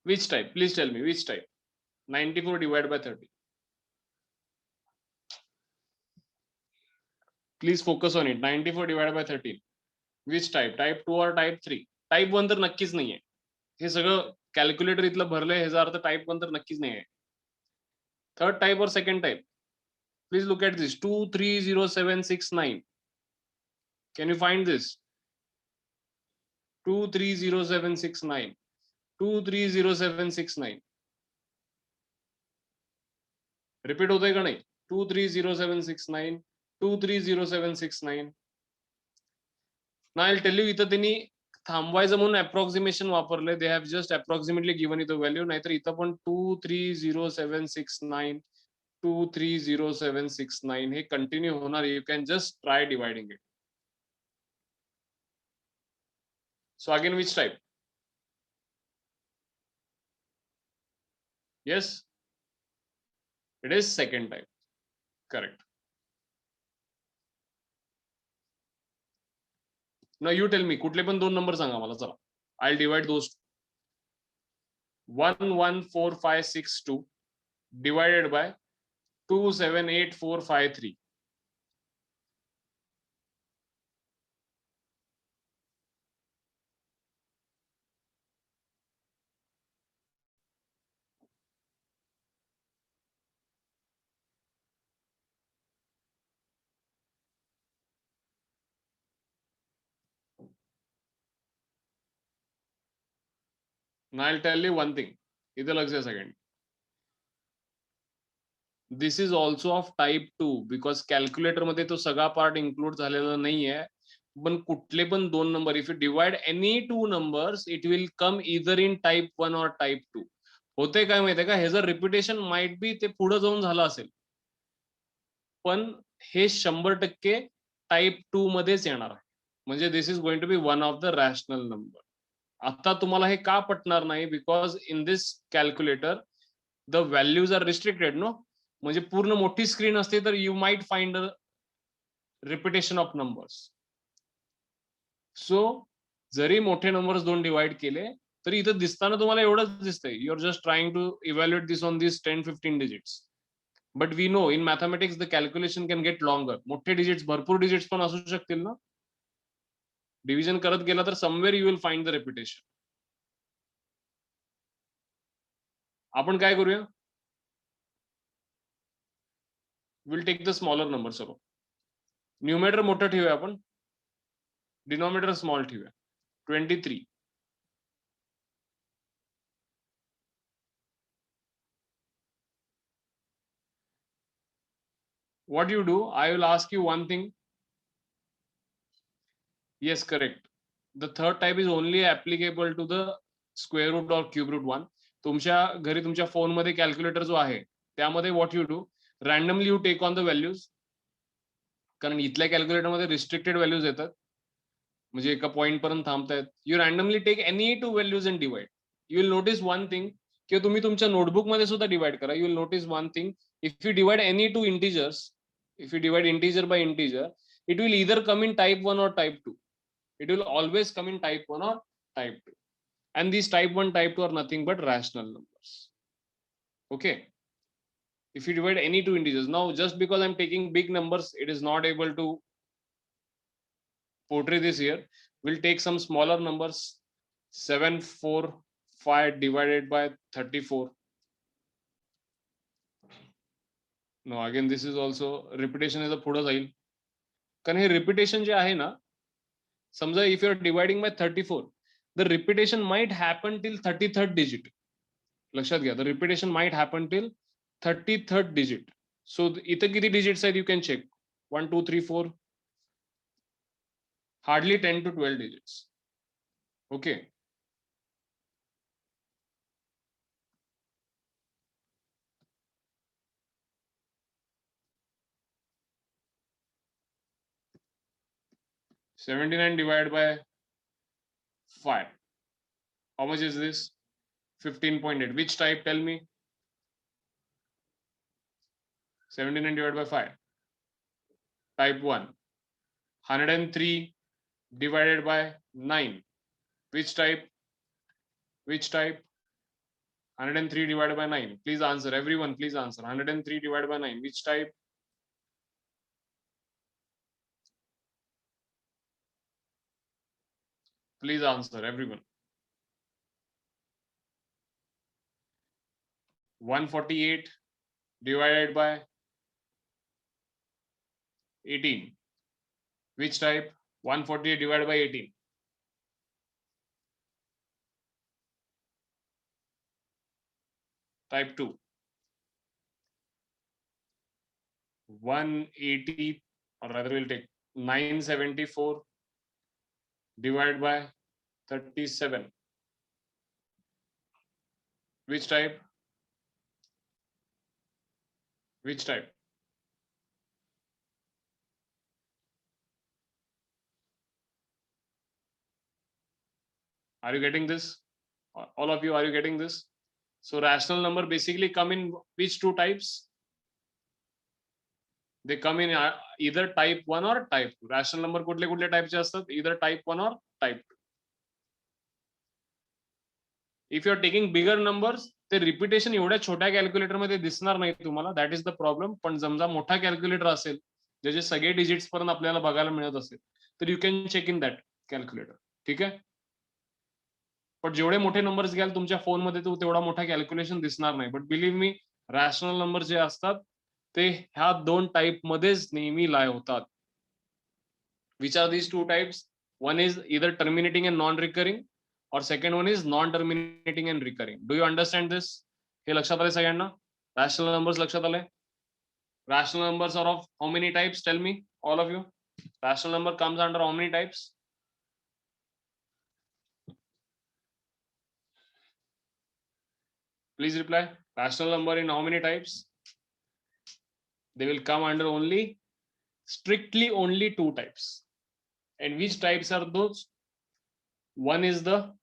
Which type? Please tell me which type? 94 divided by 30. Please focus on it. 94 divided by 13. Which type? Type 2 or type 3? Type 1 तर नक्कीच नाहीये. हे सगळं calculator इथलं भरलंय, ह्याचा अर्थ type 1 तर नक्कीच नाहीये. Third type और second type? Please look at this. 230769. Can you find this? 230769. 230769. Repeat होतंय का नाही? 230769. 230769. Now I'll tell you, इथं त्यांनी थांबवायचं म्हणून अप्रॉक्सिमेशन वापरलंय. They have just approximately given इथं व्हॅल्यू. नाहीतर इथं पण 230769 230769 हे कंटिन्यू होणार. You can just try dividing it. So again, which type? Yes, it is second type. Correct. Now you tell me, कुठले पण दोन नंबर सांगा मला. चला, I'll divide those. 114562 divided by 278453. Now I'll tell you one thing. इथं लक्ष द्या second. This is also of type 2 because calculator मध्ये तो सगळा पार्ट इन्क्लूड झालेला नाहीये. पण कुठले पण दोन number, if you divide any two numbers, it will come either in type 1 और टाइप 2. होते काय माहितीये का, हे जर रिपिटेशन माइट बी ते पुढे जाऊन झालं असेल, पण हे 100% टाइप 2 मध्येच येणार आहे. म्हणजे this is going to be one of the rational number. आता तुम्हाला हे का पटणार नाही? Because in this calculator the values are restricted. No, म्हणजे पूर्ण मोठी स्क्रीन असते तर you might find a repetition of numbers. So जरी मोठे नंबर्स दोन डिवाइड केले तरी इथं दिसताना तुम्हाला एवढंच दिसतंय. You are just trying to evaluate this on this 10-15 digits. But we know in mathematics the calculation can get longer. मोठे डिजिट्स, भरपूर डिजिट्स पण असू शकतील ना. डिव्हिजन करत गेला तर somewhere you will find the repetition. आपण काय करूया? Will take the smaller number. Sir numerator मोठं ठेवूया आपण, डिनॉमिनेटर स्मॉल ठेवूया. 23. What you do, I will ask you one thing. Yes, correct. The third type is only applicable to the square root or cube root 1. तुमच्या घरी तुमच्या phone मध्ये calculator जो आहे त्यामध्ये what you do, randomly you take on the values. कारण इथल्या calculator मध्ये रिस्ट्रिक्टेड व्हॅल्यूज येतात, म्हणजे एका पॉइंट पर्यंत थांबतायत. You randomly take any two values and divide. You will notice one thing, किंवा तुम्ही तुमच्या नोटबुक मध्ये सुद्धा डिवाइड करा. You will notice one thing, if you divide any two integers, if you divide integer by integer, it will either come in type 1 or type 2. It will always come in type 1 or type 2. And these type 1, type 2 are nothing but rational numbers. Okay. If you divide any two integers, now just because I'm taking big numbers, it is not able to portray this here. We'll take some smaller numbers. 745 divided by 34. No, again this is also repetition is a पुढे जाईल. कारण हे repetition जे आहे ना, समजा if you are dividing by 34, the repetition might happen till 33rd digit. लक्षात घ्या, the repetition might happen till 33rd digit. So इथं किती डिजिट्स आहेत, you can check. 1 2 3 4, hardly 10 to 12 digits. Okay. $79 divided by 5. How much is this? 15.8. Which type? Tell me. 79 divided by 5. Type 1. 103 divided by 9. Which type? Which type? 103 divided by 9. Please answer. Everyone, please answer. 103 divided by 9. Which type? Please answer, everyone. 148 divided by 18. Which type? 148 divided by 18. Type 2. 180, or rather we'll take 974 divided by 37. Which type? Which type? Are you getting this? All of you, are you getting this? So rational number basically come in which two types? They come in either type 1 or type 2. Rational number कुठले कुठले टाइपचे असतात? Either type 1 or type 2. If you are taking bigger numbers, ते repetition एवढ्या छोट्या calculator मध्ये दिसणार नाही तुम्हाला. That is the problem. पण समजा मोठा कॅल्क्युलेटर असेल, ज्याचे सगळे डिजिट्स पर्यंत आपल्याला बघायला मिळत असेल, तर you can check in that calculator. ठीक आहे. पण जेवढे मोठे नंबर्स घ्याल तुमच्या फोन मध्ये तेवढा मोठा कॅल्क्युलेशन दिसणार नाही. But believe me, rational number जे असतात ते ह्या दोन टाइप मध्येच नेहमी लाय होतात. Which are these two types? One is either terminating and non-recurring, or second one is non-terminating and recurring. Do you understand this? हे लक्षात आले सगळ्यांना? Rational numbers लक्षात आले? Rational numbers are of how many types? Tell me, all of you. Rational number comes under how many types? Please reply. Rational number in how many types? They will come under strictly only two types. And which types are those? One is the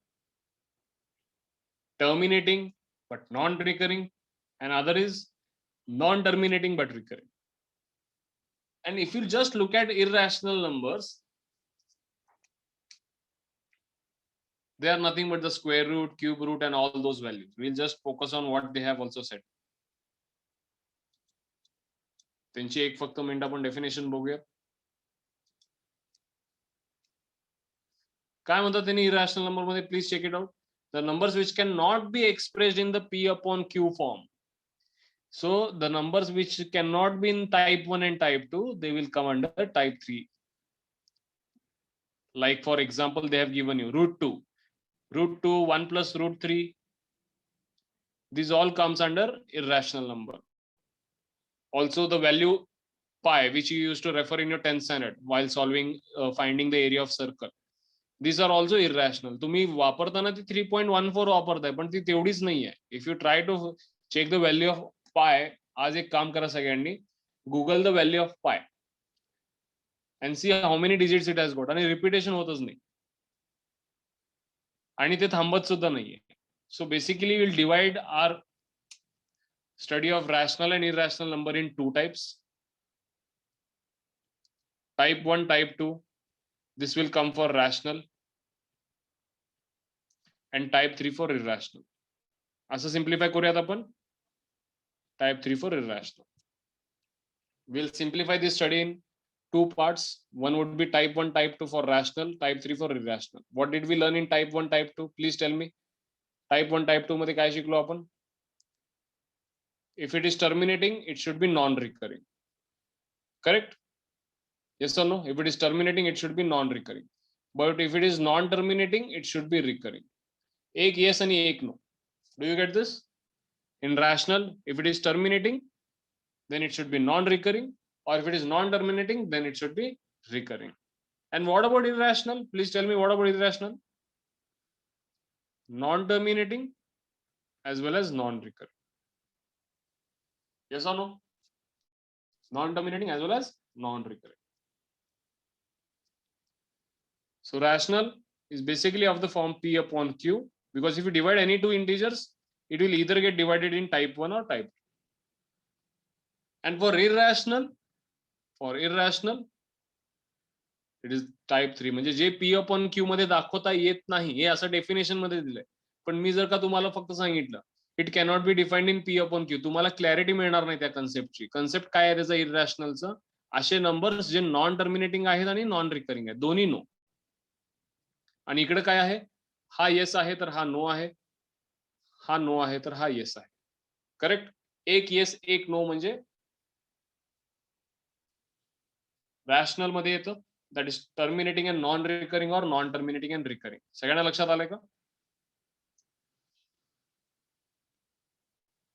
terminating but non-recurring, and other is non-terminating but recurring. And if you just look at irrational numbers, they are nothing but the square root, cube root, and all those values. We'll just focus on what they have also said. त्यांची एक फक्त minute आपण definition बघूया. काय म्हणतात त्यांनी irrational number मध्ये? Please check it out. The numbers which can not be expressed in the P upon Q form. So the numbers which cannot be in type 1 and type 2, they will come under type 3. Like for example, they have given you root 2, 1 plus root 3. These all comes under irrational number. Also the value pi, which you used to refer in your 10th standard while solving finding the area of circle. These are also irrational. तुम्ही वापरताना ती 3.14 वापरताय, पण ती तेवढीच नाहीये. If you try to check the value of pi, आज एक काम करा सगळ्यांनी, Google the value of pi and see how many digits it has got. आणि रिपिटेशन होतच नाही, आणि ते थांबत सुद्धा नाहीये. So basically we'll divide our study of rational and irrational number in two types. Type 1, type 2. This will come for rational, and type 3 for irrational. असं simplify करूयात आपण. Type 3 for irrational. We'll simplify this study in two parts. One would be type 1, type 2 for rational, type 3 for irrational. What did we learn in type 1, type 2? Please tell me. Type 1, type 2 मध्ये काय शिकलो आपण? If it is terminating, it should be non-recurring. Correct? Yes or no? If it is terminating, it should be non-recurring. But if it is non-terminating, it should be recurring. एक yes आणि एक no. Do you get this? In rational, if it is terminating, then it should be non-recurring, or if it is non-terminating, then it should be recurring. And what about irrational? Please tell me, what about irrational? Non-terminating as well as non-recurring. Yes or no? Non-terminating as well as non-recurring. So rational is basically of the form P upon Q, because if you divide any two integers, it will either get divided in type 1 or type 2. And for irrational, it is type 3. म्हणजे जे P upon Q मध्ये दाखवता येत नाही हे असं definition मध्ये दिलंय. पण मी जर का तुम्हाला फक्त सांगितलं it cannot be defined in P upon Q, तुम्हाला क्लॅरिटी मिळणार नाही त्या कन्सेप्टची. कन्सेप्ट काय आहे त्याचा इररॅशनलचं? असे नंबर्स जे नॉन टर्मिनेटिंग आहेत आणि नॉन रिकरिंग आहेत, दोन्ही नो. आणि इकडे काय आहे? हा येस आहे तर हा नो आहे, हा नो आहे तर हा येस आहे. करेक्ट? एक येस एक नो म्हणजे रॅशनल मध्ये येतं. That is terminating and non recurring और नॉन टर्मिनेटिंग अँड रिकरिंग. सगळ्यांना लक्षात आलंय का?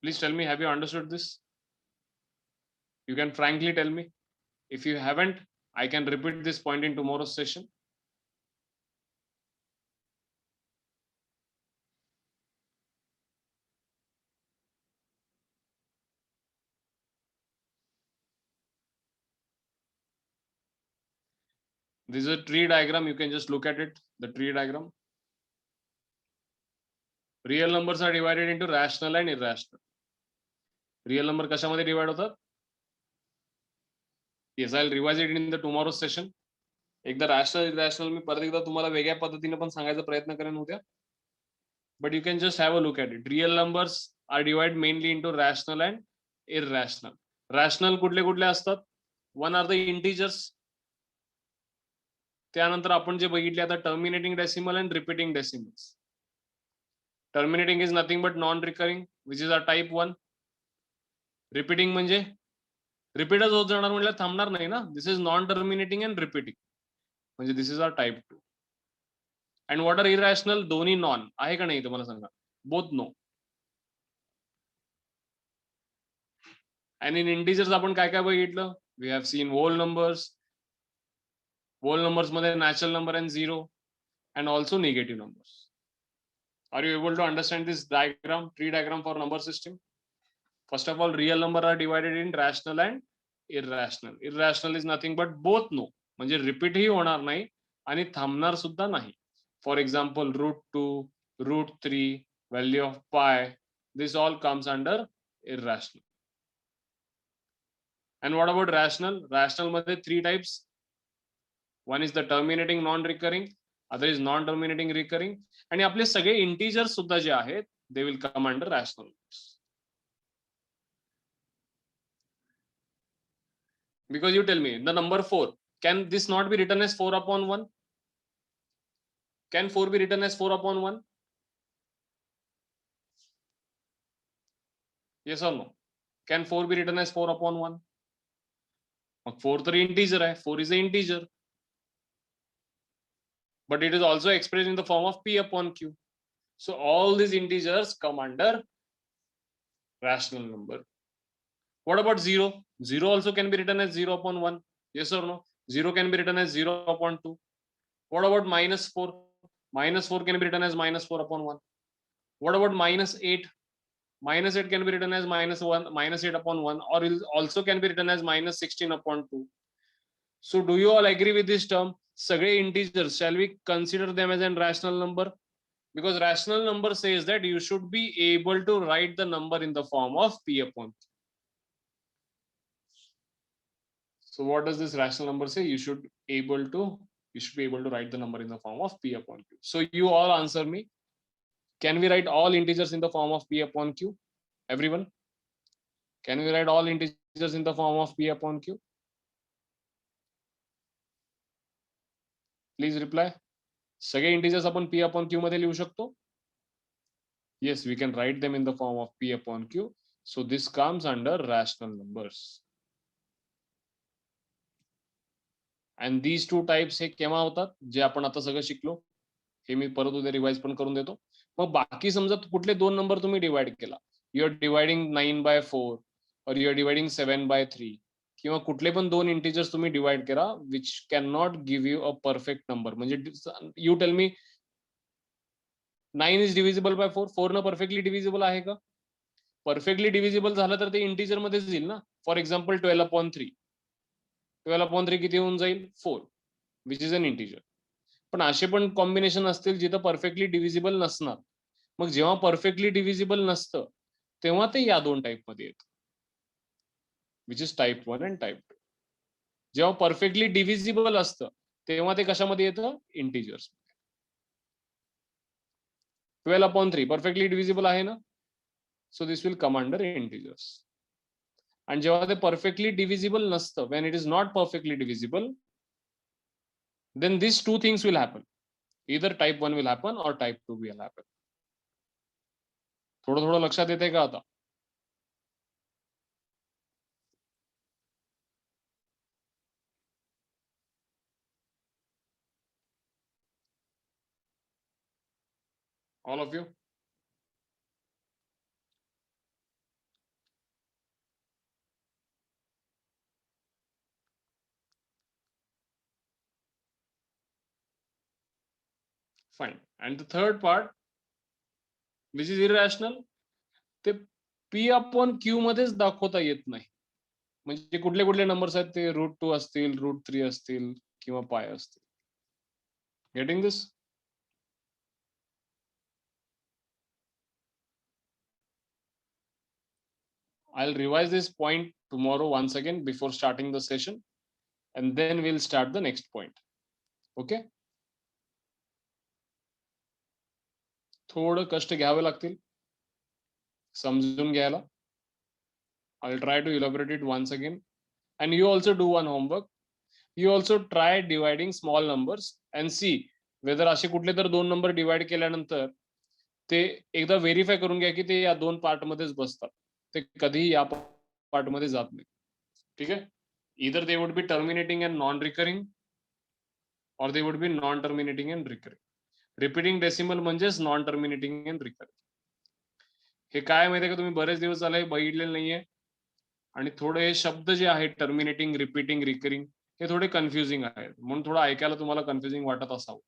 Please tell me, have you understood this? You can frankly tell me. If you haven't, I can repeat this point in tomorrow's session. This is a tree diagram. You can just look at it. The tree diagram. Real numbers are divided into rational and irrational. Real number कशामध्ये divide होतात? Yes, I'll revise it in the tomorrow's session. एकदा rational irrational मी परत एकदा तुम्हाला वेगळ्या पद्धतीने पण सांगायचा प्रयत्न करेन उद्या. But you can just have a look at it. Real numbers are divided mainly into rational and irrational. Rational कुठले कुठले असतात? One are the integers. त्यानंतर आपण जे बघितले आता terminating decimal and repeating decimals. Terminating is nothing but non-recurring, which is our type 1. Repeating म्हणजे रिपीटच होत जाणार म्हणजे थांबणार नाही ना. This is non terminating and repeating म्हणजे this is our type 2. And what are irrational? दोन्ही नॉन आहे का नाही तुम्हाला सांगा? Both no. And in integers आपण काय काय बघितलं? We have seen whole numbers. Whole numbers मध्ये natural number and zero and also negative numbers. Are you able to understand this diagram, tree diagram for number system? First of all, real number are divided in rational and irrational. Irrational is nothing but both no. म्हणजे repeat ही होणार नाही आणि थांबणार सुद्धा नाही. For example √2, √3, value of pi, this all comes under irrational. And what about rational? Rational मध्ये 3 types. One is the terminating non-recurring, other is non-terminating recurring. आणि आपले सगळे इंटिजर्स सुद्धा जे आहेत, they will come under rational numbers. Because you tell me, the number 4, can this not be written as 4 upon 1? Can 4 be written as 4 upon 1? Yes or no? Can 4 be written as 4 upon 1? 4 तर integer आहे. 4 is an integer. But it is also expressed in the form of P upon Q. So all these integers come under rational number. What about 0? 0 also can be written as 0 upon 1. Yes or no? 0 can be written as 0 upon 2. What about -4? -4 can be written as -4 upon 1. What about -8? -8 can be written as -8 upon 1, or it also can be written as -16 upon 2. So do you all agree with this term? सगळे integers, shall we consider them as a rational number? Because rational number says that you should be able to write the number in the form of P upon Q. So what does this rational number say? You should be able to write the number in the form of P upon Q. So you all answer me. Can we write all integers in the form of P upon Q? Everyone? Can we write all integers in the form of P upon Q? Please reply. सगळे integers आपण P upon Q मध्ये लिहू शकतो? Yes, we can write them in the form of P upon Q. So this comes under rational numbers. And these two types हे केव्हा होतात? जे आपण आता सगळं शिकलो हे मी परत उद्या रिवाइज पण करून देतो. मग बाकी समजा कुठले दोन नंबर तुम्ही डिवाइड केला, you're dividing 9 by 4 or you're dividing 7 by 3 किंवा कुठले पण दोन इंटिजर्स तुम्ही डिवाइड करा which can not give you a perfect number. म्हणजे you tell me 9 is divisible by 4. 4 न परफेक्टली डिव्हिजिबल आहे का? परफेक्टली डिव्हिजिबल झालं तर ते इंटिजर मध्येच येईल ना. For example 12/3. 12/3 किती होऊन जाईल? 4 विच इज अन इंटिजर. पण असे पण कॉम्बिनेशन असतील जिथं परफेक्टली डिव्हिजिबल नसणार. मग जेव्हा परफेक्टली डिव्हिजिबल नसतं तेव्हा ते या दोन टाइप मध्ये येतं, which is type 1 and type 2. जेव्हा परफेक्टली डिव्हिजिबल असतं तेव्हा ते कशामध्ये येतं? इंटिजर्स. 12/3 परफेक्टली डिव्हिजिबल आहे ना, so this will come under integers. आणि जेव्हा ते परफेक्टली डिव्हिजिबल नसतं, when it is not perfectly divisible, then these two things will happen. Either type 1 will happen or type 2 will happen. थोडं थोडं लक्षात येते का आता? All of you? Fine. And the third part, which is irrational, ते P upon Q मध्येच दाखवता येत नाही. म्हणजे कुठले कुठले नंबर्स आहेत ते √2 असतील, √3 असतील किंवा पाय असतील. Getting this? I'll revise this point tomorrow once again before starting the session, and then we'll start the next point. Okay? थोडं कष्ट घ्यावे लागतील समजून घ्यायला. I'll try to elaborate it once again. And you also do one homework. You also try dividing small numbers and see whether असे कुठले तर दोन नंबर डिवाइड केल्यानंतर ते एकदा व्हेरीफाय करून घ्या की ते या दोन पार्ट मध्येच बसतात. ते कधीही या पार्ट मध्ये जात नाही. ठीक आहे? Either they would be terminating and non-recurring or they would be non-terminating and recurring. Repeating decimal म्हणजेच non-terminating and recurring. हे काय माहिती आहे का, तुम्ही बरेच दिवस झाले बघितलेलं नाहीये आणि थोडे हे शब्द जे आहेत टर्मिनेटिंग, रिपीटिंग, रिकरिंग हे थोडे कन्फ्युजिंग आहेत. म्हणून थोडं ऐकायला तुम्हाला कन्फ्युजिंग वाटत असावं.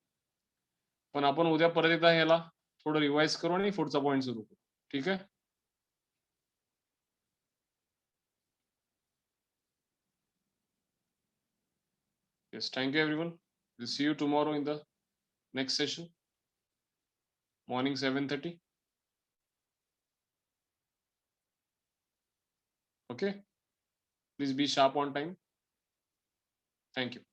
पण आपण उद्या परत एकदा ह्याला थोडं रिवाइज करू आणि पुढचा पॉईंट सुरू करू. ठीक आहे? Yes, thank you everyone. We'll see you tomorrow in the next session. Morning 7:30. Okay? Please be sharp on time. Thank you.